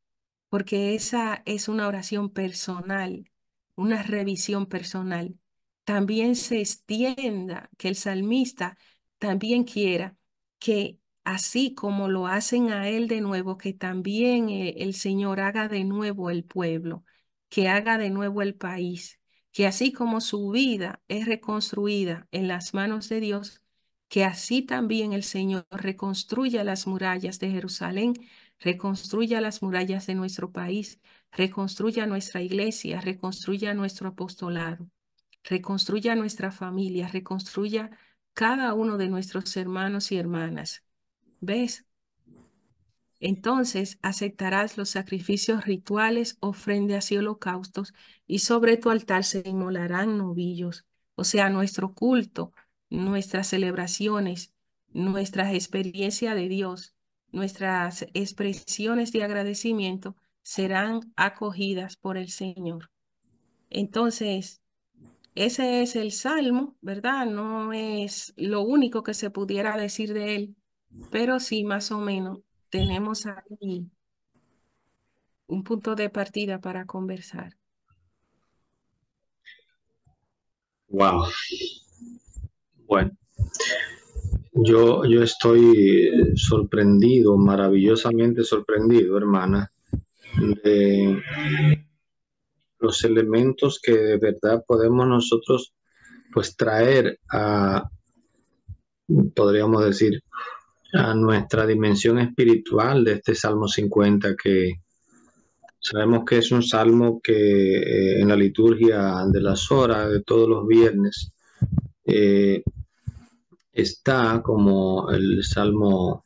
porque esa es una oración personal, una revisión personal. También se extienda que el salmista también quiera que así como lo hacen a él de nuevo, que también el Señor haga de nuevo el pueblo, que haga de nuevo el país, que así como su vida es reconstruida en las manos de Dios, que así también el Señor reconstruya las murallas de Jerusalén, reconstruya las murallas de nuestro país, reconstruya nuestra iglesia, reconstruya nuestro apostolado, reconstruya nuestra familia, reconstruya cada uno de nuestros hermanos y hermanas. ¿Ves? Entonces aceptarás los sacrificios rituales, ofrendas y holocaustos, y sobre tu altar se inmolarán novillos. O sea, nuestro culto, nuestras celebraciones, nuestras experiencias de Dios, nuestras expresiones de agradecimiento serán acogidas por el Señor. Entonces, ese es el Salmo, ¿verdad? No es lo único que se pudiera decir de él, pero sí, más o menos, tenemos ahí un punto de partida para conversar. Wow. Bueno, yo estoy sorprendido, maravillosamente sorprendido, hermana, de los elementos que de verdad podemos nosotros pues traer a, podríamos decir, a nuestra dimensión espiritual de este Salmo 50, que sabemos que es un salmo que en la liturgia de las horas de todos los viernes eh, está como el salmo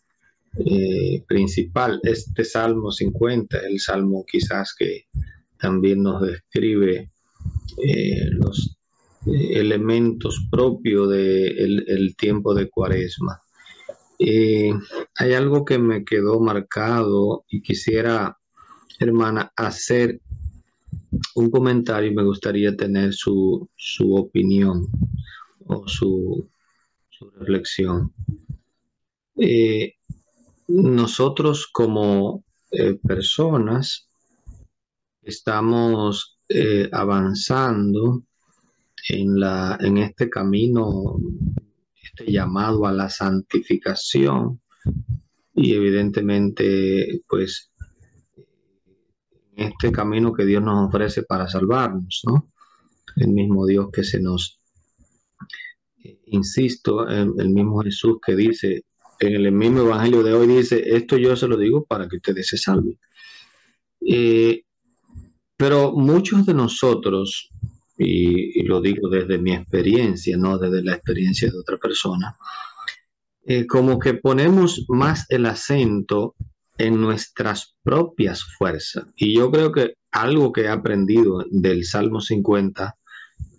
principal. Este Salmo 50, el salmo quizás que también nos describe los elementos propios del el tiempo de Cuaresma. Hay algo que me quedó marcado y quisiera, hermana, hacer un comentario y me gustaría tener su opinión o su reflexión. Eh, Nosotros como personas estamos avanzando en este camino, este llamado a la santificación y evidentemente pues en este camino que Dios nos ofrece para salvarnos, ¿no? El mismo Dios que se nos, insisto, el mismo Jesús que dice, en el mismo evangelio de hoy dice, esto yo se lo digo para que ustedes se salven. Eh, pero muchos de nosotros, y lo digo desde mi experiencia, no desde la experiencia de otra persona, como que ponemos más el acento en nuestras propias fuerzas. Y yo creo que algo que he aprendido del Salmo 50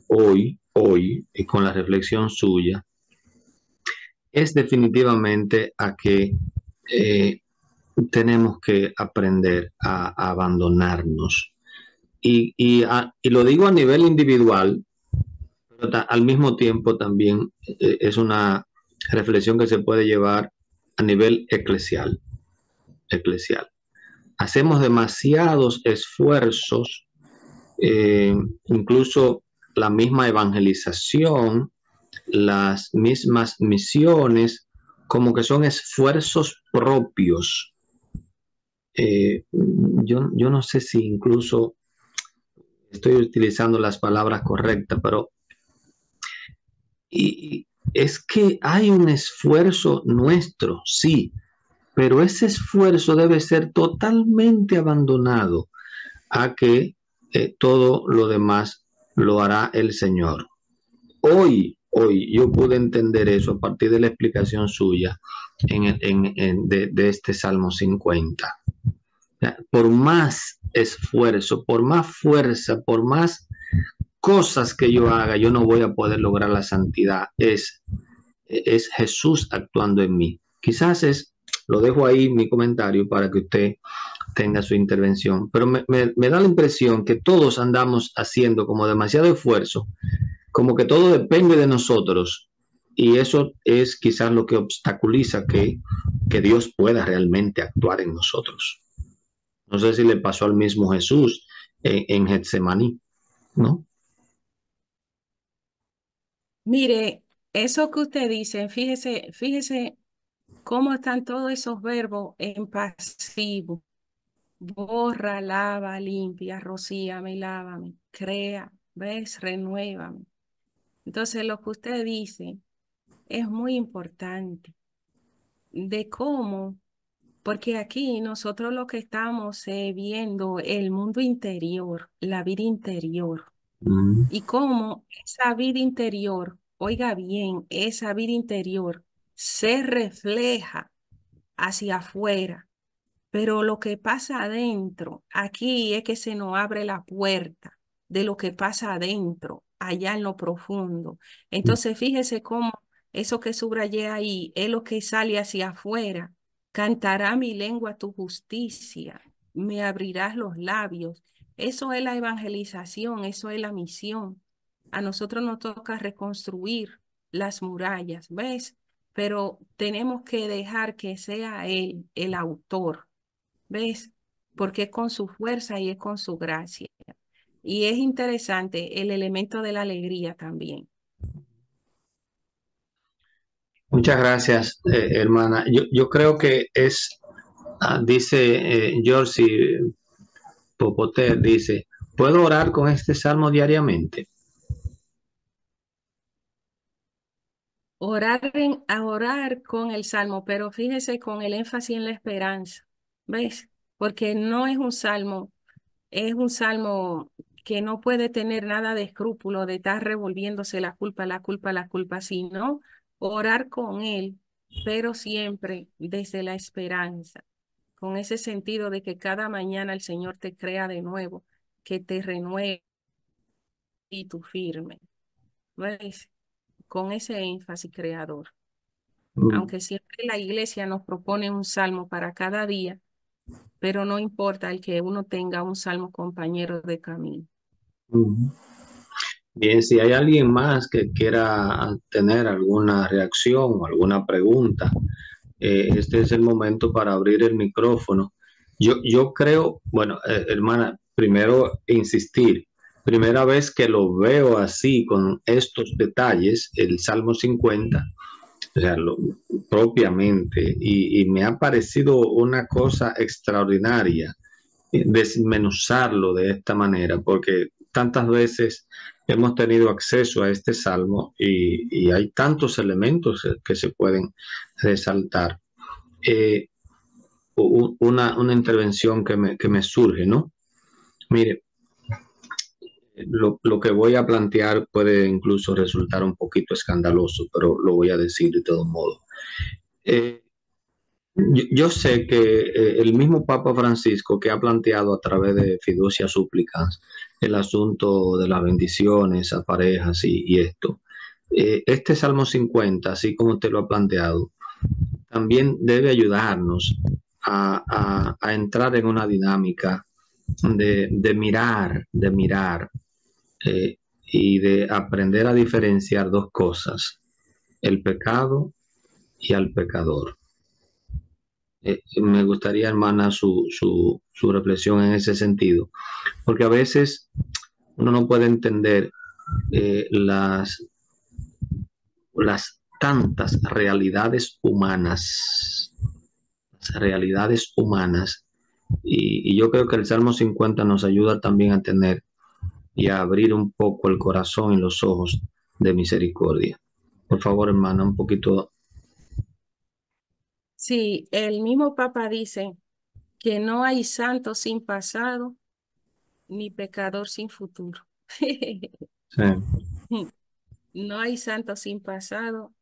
hoy, y con la reflexión suya, es definitivamente a que eh, tenemos que aprender a abandonarnos. Y lo digo a nivel individual, pero al mismo tiempo también es una reflexión que se puede llevar a nivel eclesial. Hacemos demasiados esfuerzos, incluso la misma evangelización, las mismas misiones, como que son esfuerzos propios. Yo no sé si incluso estoy utilizando las palabras correctas, pero y es que hay un esfuerzo nuestro, sí, pero ese esfuerzo debe ser totalmente abandonado a que todo lo demás lo hará el Señor. Hoy yo pude entender eso a partir de la explicación suya de este Salmo 50. Por más esfuerzo, por más fuerza, por más cosas que yo haga, yo no voy a poder lograr la santidad. Es Jesús actuando en mí. Quizás lo dejo ahí mi comentario para que usted tenga su intervención, pero me da la impresión que todos andamos haciendo como demasiado esfuerzo, como que todo depende de nosotros, y eso es quizás lo que obstaculiza que Dios pueda realmente actuar en nosotros. No sé si le pasó al mismo Jesús en Getsemaní, ¿no? Mire, eso que usted dice, fíjese cómo están todos esos verbos en pasivo. Borra, lava, limpia, rocíame, lávame, crea, ves, renuévame. Entonces, lo que usted dice es muy importante de cómo, porque aquí nosotros lo que estamos viendo el mundo interior, la vida interior, Mm, y cómo esa vida interior, oiga bien, esa vida interior se refleja hacia afuera. Pero lo que pasa adentro, aquí es que se nos abre la puerta de lo que pasa adentro, allá en lo profundo. Entonces, fíjese cómo eso que subrayé ahí es lo que sale hacia afuera. Cantará mi lengua tu justicia, me abrirás los labios. Eso es la evangelización, eso es la misión. A nosotros nos toca reconstruir las murallas, ¿ves? Pero tenemos que dejar que sea Él el autor. ¿Ves? Porque es con su fuerza y es con su gracia. Y es interesante el elemento de la alegría también. muchas gracias, hermana. Yo creo que es, dice George Popoter, dice, ¿puedo orar con este salmo diariamente? A orar con el salmo, pero fíjese con el énfasis en la esperanza. ¿Ves? Porque no es un salmo que no puede tener nada de escrúpulo de estar revolviéndose la culpa, la culpa, la culpa, sino orar con él, pero siempre desde la esperanza, con ese sentido de que cada mañana el Señor te crea de nuevo, que te renueve y tú firme. ¿Ves? Con ese énfasis creador. Mm, Aunque siempre la iglesia nos propone un salmo para cada día, pero no importa el que uno tenga un salmo compañero de camino. mm. Bien, si hay alguien más que quiera tener alguna reacción o alguna pregunta, este es el momento para abrir el micrófono. Yo creo, bueno, hermana, primero insistir, primera vez que lo veo así, con estos detalles, el Salmo 50, o sea, propiamente, y me ha parecido una cosa extraordinaria desmenuzarlo de esta manera, porque tantas veces hemos tenido acceso a este salmo y hay tantos elementos que se pueden resaltar. Eh, una intervención que me surge, ¿no? Mire, lo que voy a plantear puede incluso resultar un poquito escandaloso, pero lo voy a decir de todo modo. Eh, yo sé que el mismo Papa Francisco que ha planteado a través de fiducia súplicas el asunto de las bendiciones a parejas y esto, este Salmo 50, así como usted lo ha planteado, también debe ayudarnos a entrar en una dinámica de mirar y de aprender a diferenciar dos cosas, el pecado y al pecador. Me gustaría, hermana, su reflexión en ese sentido, porque a veces uno no puede entender las tantas realidades humanas, y yo creo que el Salmo 50 nos ayuda también a tener y a abrir un poco el corazón y los ojos de misericordia. Por favor, hermana, un poquito. Sí, el mismo Papa dice que no hay santo sin pasado ni pecador sin futuro. Sí. No hay santo sin pasado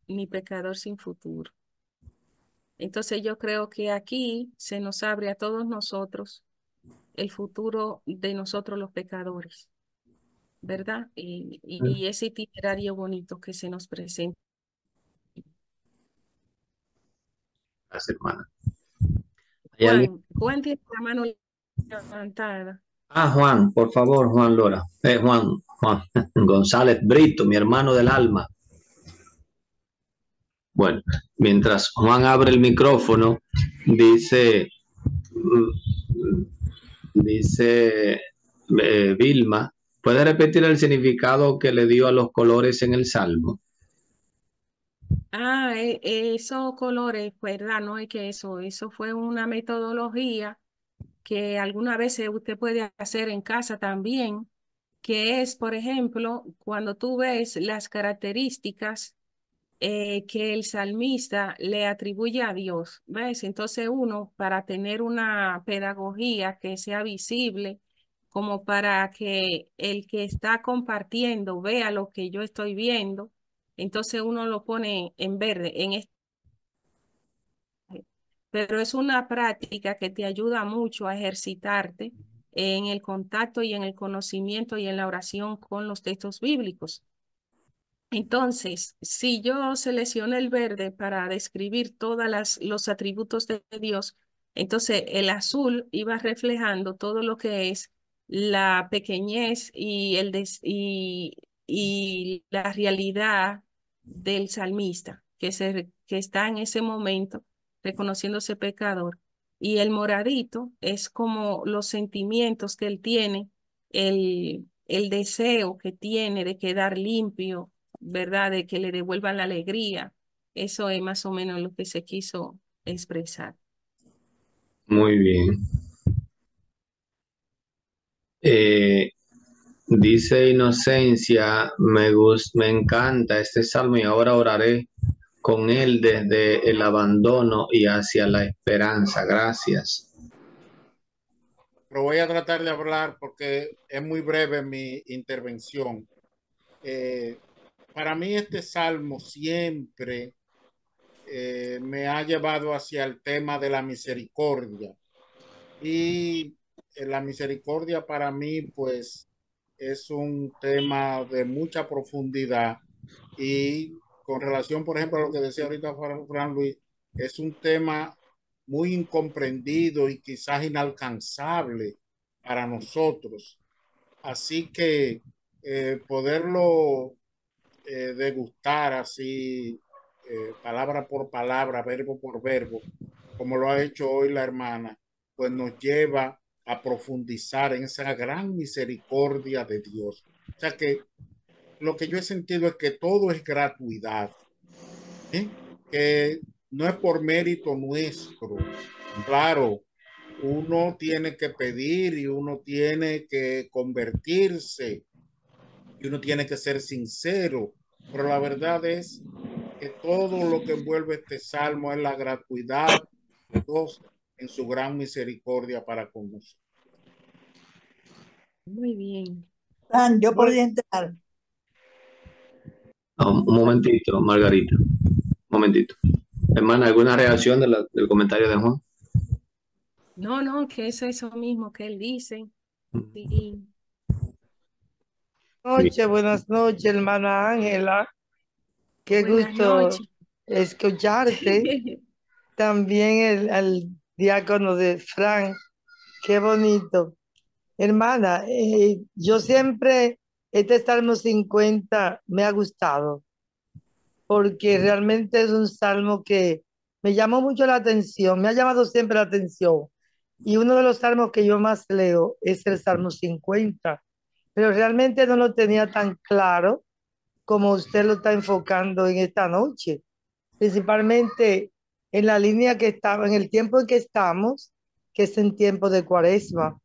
ni pecador sin futuro. Entonces yo creo que aquí se nos abre a todos nosotros el futuro de nosotros los pecadores, ¿verdad? Y ese itinerario bonito que se nos presenta. Gracias, hermana. ¿Hay alguien? Juan tiene la mano levantada. Juan, por favor, Juan Lora. Juan González Brito, mi hermano del alma. Bueno, mientras Juan abre el micrófono, dice Mm, Dice Vilma, ¿puede repetir el significado que le dio a los colores en el Salmo? Esos colores, ¿verdad? No es que eso fue una metodología que algunas veces usted puede hacer en casa también, que es, por ejemplo, cuando tú ves las características que el salmista le atribuye a Dios, ¿ves? Entonces uno, para tener una pedagogía que sea visible, como para que el que está compartiendo vea lo que yo estoy viendo, entonces uno lo pone en verde, en este, pero es una práctica que te ayuda mucho a ejercitarte en el contacto y en el conocimiento y en la oración con los textos bíblicos. Entonces, si yo selecciono el verde para describir todos los atributos de Dios, entonces el azul iba reflejando todo lo que es la pequeñez y la realidad del salmista, que está en ese momento reconociéndose pecador. Y el moradito es como los sentimientos que él tiene, el deseo que tiene de quedar limpio, ¿verdad? De que le devuelvan la alegría. Eso es más o menos lo que se quiso expresar. Muy bien. Eh, Dice Inocencia, me encanta este salmo y ahora oraré con él desde el abandono y hacia la esperanza. Gracias. Pero voy a tratar de hablar porque es muy breve mi intervención. Eh, para mí este salmo siempre me ha llevado hacia el tema de la misericordia. Y la misericordia para mí, pues, es un tema de mucha profundidad y con relación, por ejemplo, a lo que decía ahorita Fran Luis, es un tema muy incomprendido y quizás inalcanzable para nosotros. Así que poderlo degustar así, palabra por palabra, verbo por verbo, como lo ha hecho hoy la hermana, pues nos lleva a profundizar en esa gran misericordia de Dios. O sea que lo que yo he sentido es que todo es gratuidad, ¿eh? Que no es por mérito nuestro. Claro, uno tiene que pedir y uno tiene que convertirse y uno tiene que ser sincero, pero la verdad es que todo lo que envuelve este salmo es la gratuidad de Dios en su gran misericordia para con nosotros. Muy bien. Yo Bueno, podría entrar. Un momentito, Margarita. Un momentito. Hermana, ¿alguna reacción del comentario de Juan? no, no, que es eso mismo que él dice. Sí. Buenas noches, hermana Ángela. Qué Buenas gusto noches. escucharte. También al diácono de Frank. Qué bonito. Hermana, yo siempre, este Salmo 50 me ha gustado, porque realmente es un salmo que me llamó mucho la atención, me ha llamado siempre la atención. Y uno de los salmos que yo más leo es el Salmo 50, pero realmente no lo tenía tan claro como usted lo está enfocando en esta noche, principalmente en la línea que estaba, en el tiempo en que estamos, que es en tiempo de Cuaresma.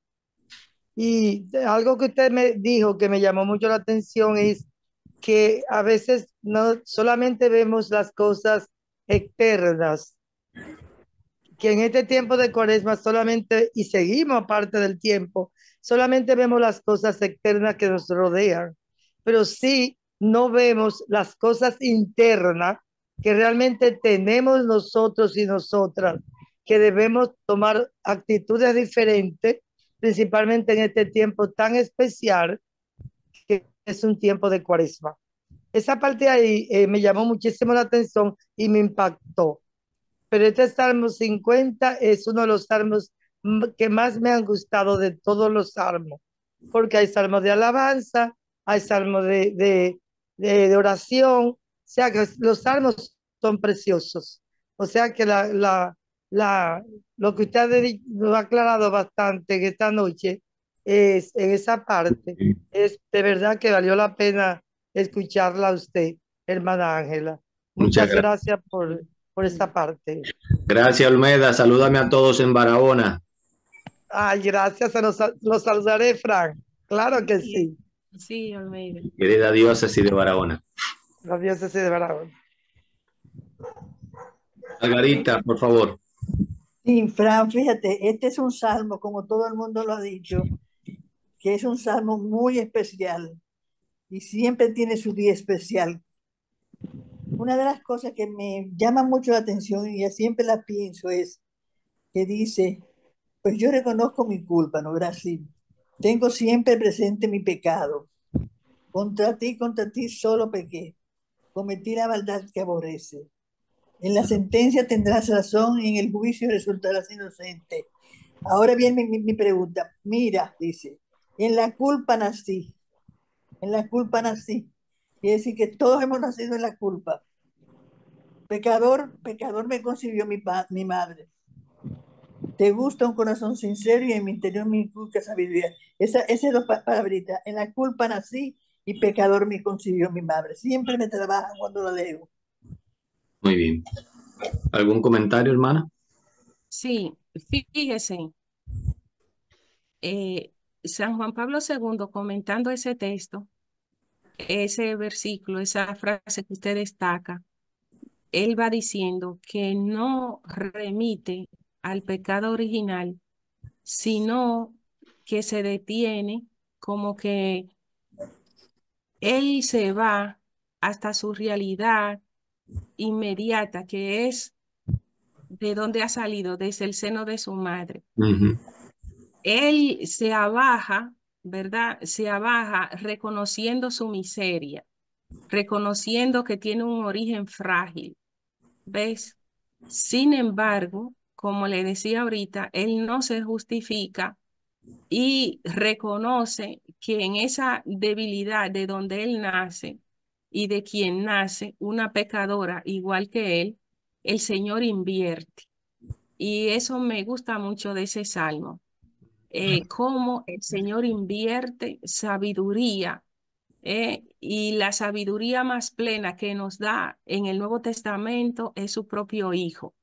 Y algo que usted me dijo que me llamó mucho la atención es que a veces no solamente vemos las cosas externas, que en este tiempo de Cuaresma solamente, y seguimos aparte del tiempo, solamente vemos las cosas externas que nos rodean, pero sí no vemos las cosas internas que realmente tenemos nosotros y nosotras, que debemos tomar actitudes diferentes, principalmente en este tiempo tan especial que es un tiempo de Cuaresma. Esa parte ahí me llamó muchísimo la atención y me impactó. Pero este Salmo 50 es uno de los salmos que más me han gustado de todos los salmos, porque hay salmos de alabanza, hay salmos de oración, o sea que los salmos son preciosos. O sea que la, lo que usted lo ha aclarado bastante en esta noche es en esa parte. Es de verdad que valió la pena escucharla a usted, hermana Ángela. Muchas Muchas gracias. gracias por esa parte. Gracias, Olmeda. Salúdame a todos en Barahona. Ay, gracias, los saludaré, Frank. Claro que Sí, sí. sí, Olmedo. Querida diócesis de Barahona. La diócesis de Barahona. Margarita, por favor. Sí, Fran, fíjate, este es un salmo, como todo el mundo lo ha dicho, que es un salmo muy especial y siempre tiene su día especial. Una de las cosas que me llama mucho la atención y ya siempre la pienso es que dice, pues yo reconozco mi culpa, ¿no, Brasil? Tengo siempre presente mi pecado. Contra ti solo pequé. Cometí la maldad que aborrece. En la sentencia tendrás razón y en el juicio resultarás inocente. Ahora viene mi pregunta. Mira, dice, en la culpa nací, en la culpa nací. Quiere decir que todos hemos nacido en la culpa. Pecador, pecador me concibió mi madre. Te gusta un corazón sincero y en mi interior me inculca sabiduría. Esas dos palabritas. En la culpa nací y pecador me concibió mi madre. Siempre me trabajan cuando lo leo. Muy bien. ¿Algún comentario, hermana? Sí, fíjese, eh, San Juan Pablo II comentando ese texto, ese versículo, esa frase que usted destaca, él va diciendo que no remite al pecado original, sino que se detiene, como que él se va hasta su realidad inmediata, que es de donde ha salido, desde el seno de su madre. Ujú. Él se abaja, ¿verdad? Se abaja reconociendo su miseria, reconociendo que tiene un origen frágil, ¿ves? Sin embargo, como le decía ahorita, él no se justifica y reconoce que en esa debilidad de donde él nace y de quien nace una pecadora igual que él, el Señor invierte. Y eso me gusta mucho de ese salmo, cómo el Señor invierte sabiduría, y la sabiduría más plena que nos da en el Nuevo Testamento es su propio Hijo,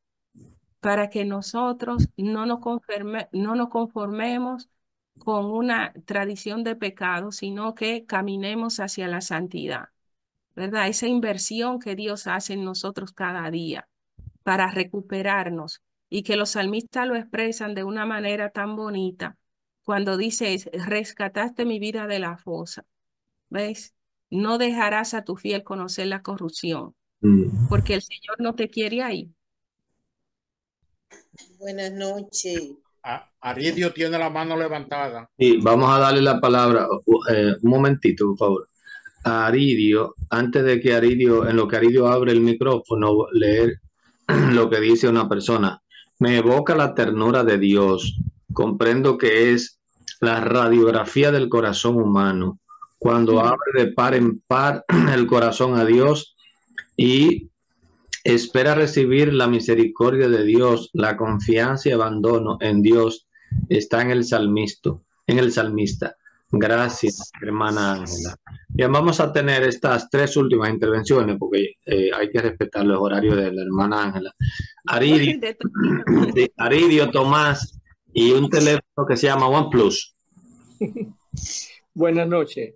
para que nosotros no nos conformemos con una tradición de pecado, sino que caminemos hacia la santidad, ¿verdad? Esa inversión que Dios hace en nosotros cada día para recuperarnos y que los salmistas lo expresan de una manera tan bonita cuando dice, rescataste mi vida de la fosa, ¿ves? No dejarás a tu fiel conocer la corrupción, Mm. porque el Señor no te quiere ahí. Buenas noches. Aridio tiene la mano levantada. Y vamos a darle la palabra, un momentito, por favor, a Aridio, antes de que Aridio, en lo que Aridio abre el micrófono, leer lo que dice una persona. Me evoca la ternura de Dios. Comprendo que es la radiografía del corazón humano. Cuando abre de par en par el corazón a Dios y espera recibir la misericordia de Dios, la confianza y abandono en Dios está en el salmista. Gracias, hermana Ángela. Bien, vamos a tener estas tres últimas intervenciones porque hay que respetar los horarios de la hermana Ángela. Aridio, De todo. Aridio, Tomás y un teléfono que se llama OnePlus. Buenas noches.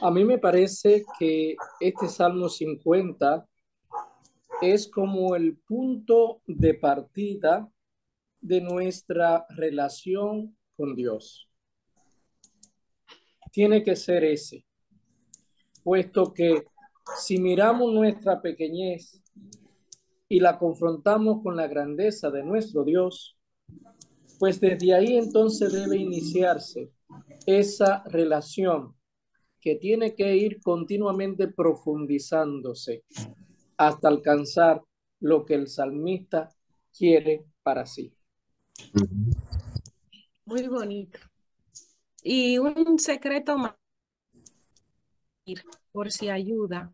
A mí me parece que este Salmo 50 es como el punto de partida de nuestra relación con Dios. Tiene que ser ese, puesto que si miramos nuestra pequeñez y la confrontamos con la grandeza de nuestro Dios, pues desde ahí entonces debe iniciarse esa relación que tiene que ir continuamente profundizándose hasta alcanzar lo que el salmista quiere para sí. Muy bonito. Y un secreto más, por si ayuda.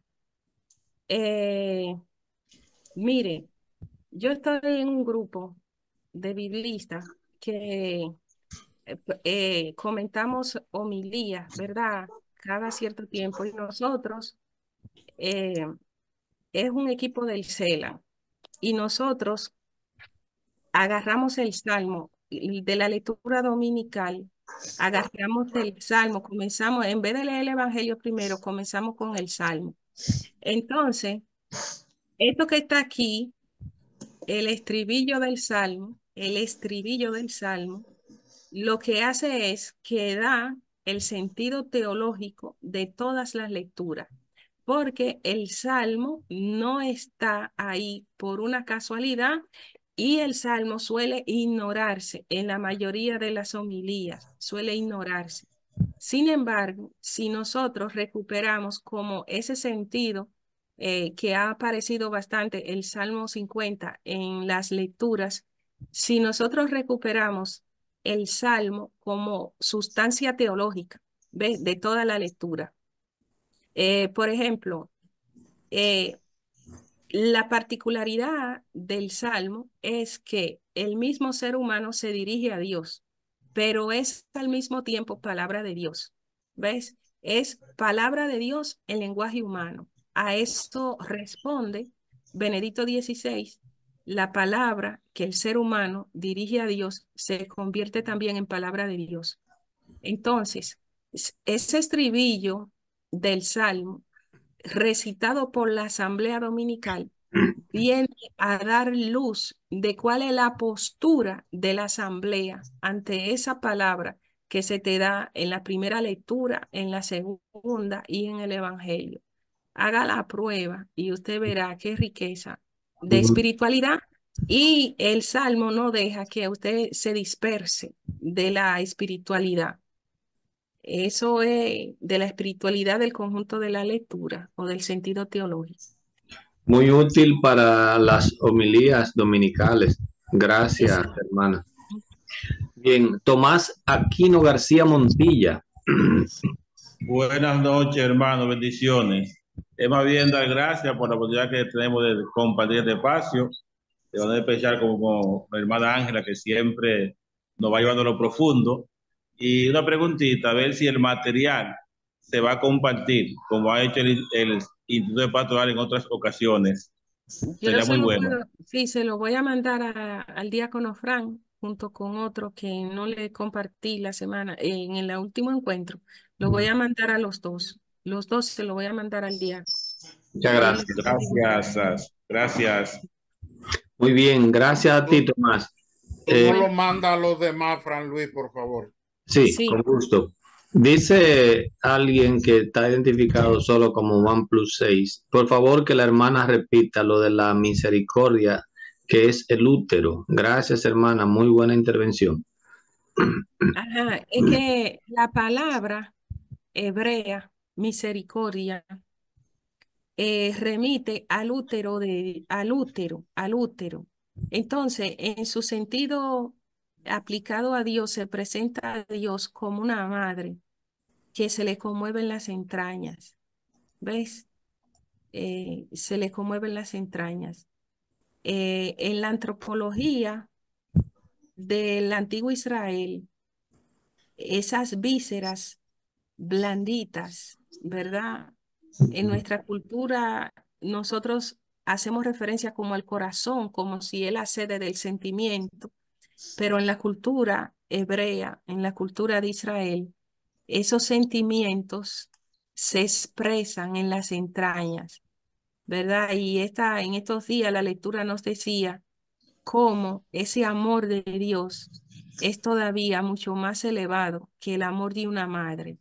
Mire, yo estoy en un grupo de biblistas que comentamos homilías, ¿verdad? Cada cierto tiempo. Y nosotros eh, es un equipo del CELA. Y nosotros agarramos el salmo de la lectura dominical, agarramos el salmo, comenzamos, en vez de leer el evangelio primero, comenzamos con el salmo. Entonces, esto que está aquí, el estribillo del salmo, lo que hace es que da el sentido teológico de todas las lecturas, porque el salmo no está ahí por una casualidad y el salmo suele ignorarse en la mayoría de las homilías, suele ignorarse. Sin embargo, si nosotros recuperamos como ese sentido que ha aparecido bastante el Salmo 50 en las lecturas, si nosotros recuperamos el Salmo como sustancia teológica, ¿ves? De toda la lectura. Por ejemplo, eh, la particularidad del Salmo es que el mismo ser humano se dirige a Dios, pero es al mismo tiempo palabra de Dios. ¿Ves? Es palabra de Dios en lenguaje humano. A esto responde Benedicto XVI, la palabra que el ser humano dirige a Dios se convierte también en palabra de Dios. Entonces, ese estribillo del Salmo recitado por la Asamblea Dominical viene a dar luz de cuál es la postura de la Asamblea ante esa palabra que se te da en la primera lectura, en la segunda y en el Evangelio. Haga la prueba y usted verá qué riqueza de espiritualidad, y el Salmo no deja que usted se disperse de la espiritualidad. Eso es de la espiritualidad del conjunto de la lectura o del sentido teológico. Muy útil para las homilías dominicales. Gracias, Exacto. hermana. Bien, Tomás Aquino García Montilla. Buenas noches, hermano, bendiciones. Es más bien dar gracias por la oportunidad que tenemos de compartir este espacio, de manera especial como mi hermana Ángela, que siempre nos va llevando a lo profundo. Y una preguntita, a ver si el material se va a compartir, como ha hecho el Instituto de Pastoral en otras ocasiones. Yo Sería se muy lo bueno. puedo, sí, se lo voy a mandar al diácono Fran junto con otro que no le compartí la semana, en el último encuentro. Lo voy a mandar a los dos. Los dos se lo voy a mandar al diácono. Muchas Y él lo gracias. puede divulgar. Gracias, gracias. Muy bien, gracias a ti, Tomás. Tú no Bueno, lo mandas a los demás, Fran Luis, por favor. Sí, con sí, gusto. Dice alguien que está identificado solo como OnePlus 6. Por favor, que la hermana repita lo de la misericordia, que es el útero. Gracias, hermana. Muy buena intervención. ajá, es que la palabra hebrea, misericordia, remite al útero. Entonces, en su sentido aplicado a Dios, se presenta a Dios como una madre que se le conmueven las entrañas. ¿Ves? Se le conmueven las entrañas. En la antropología del antiguo Israel, esas vísceras blanditas, ¿verdad? En nuestra cultura, nosotros hacemos referencia como al corazón, como si él la sede del sentimiento, pero en la cultura hebrea, en la cultura de Israel, esos sentimientos se expresan en las entrañas, ¿verdad? Y en estos días la lectura nos decía cómo ese amor de Dios es todavía mucho más elevado que el amor de una madre.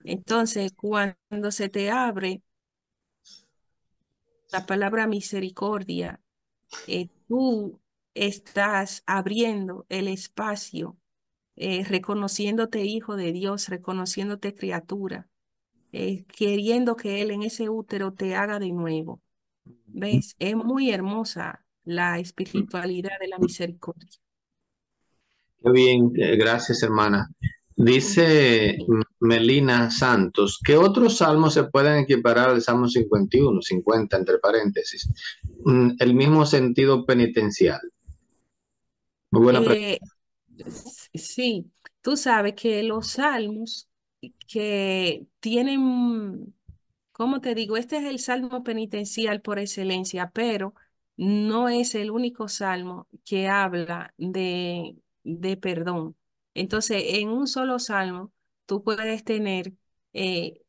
Entonces, cuando se te abre la palabra misericordia, tú estás abriendo el espacio, reconociéndote hijo de Dios, reconociéndote criatura, queriendo que Él en ese útero te haga de nuevo. ¿Ves? Es muy hermosa la espiritualidad de la misericordia. Qué bien, gracias, hermana. Dice Melina Santos, ¿qué otros salmos se pueden equiparar al Salmo 51, 50 entre paréntesis? El mismo sentido penitencial. Muy buena pregunta. Sí, tú sabes que los salmos que tienen, ¿cómo te digo? Este es el salmo penitencial por excelencia, pero no es el único salmo que habla de perdón. Entonces, en un solo salmo, tú puedes tener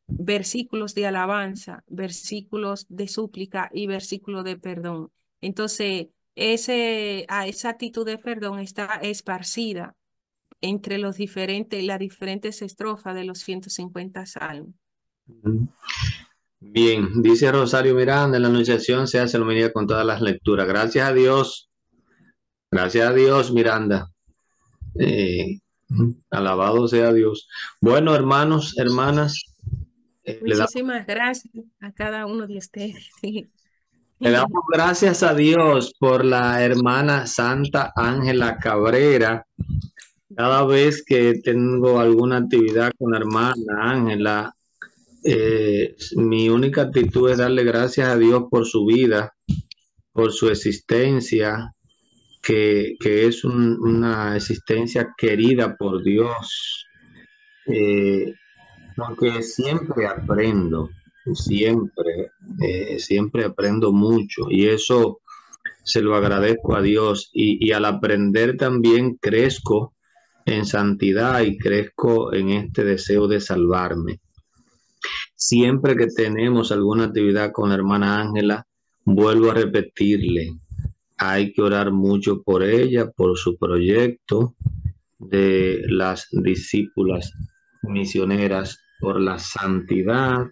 versículos de alabanza, versículos de súplica y versículos de perdón. Entonces, esa actitud de perdón está esparcida entre las diferentes estrofas de los 150 salmos. Bien, dice Rosario Miranda, en la Anunciación se hace la humanidad con todas las lecturas. Gracias a Dios, Miranda. Alabado sea Dios. Bueno, hermanos, hermanas, Muchísimas gracias a cada uno de ustedes. le damos gracias a Dios por la hermana Santa Ángela Cabrera. Cada vez que tengo alguna actividad con la hermana Ángela, mi única actitud es darle gracias a Dios por su vida, por su existencia, que es una existencia querida por Dios, porque siempre aprendo mucho y eso se lo agradezco a Dios y al aprender también crezco en santidad y crezco en este deseo de salvarme. Siempre que tenemos alguna actividad con la hermana Ángela, vuelvo a repetirle, hay que orar mucho por ella, por su proyecto de las discípulas misioneras, por la santidad.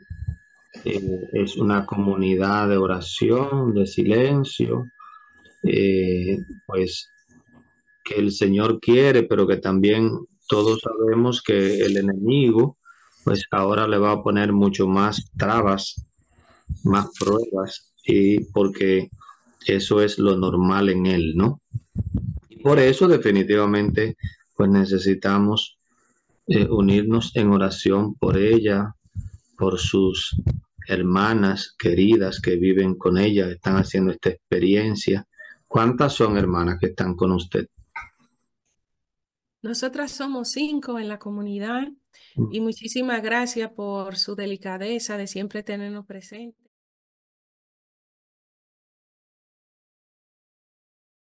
Es una comunidad de oración, de silencio, pues que el Señor quiere, pero que también todos sabemos que el enemigo, pues ahora le va a poner mucho más trabas, más pruebas, y porque eso es lo normal en él, ¿no? Y por eso definitivamente, pues necesitamos unirnos en oración por ella, por sus hermanas queridas que viven con ella, están haciendo esta experiencia. ¿Cuántas son hermanas que están con usted? Nosotras somos 5 en la comunidad y muchísimas gracias por su delicadeza de siempre tenernos presentes.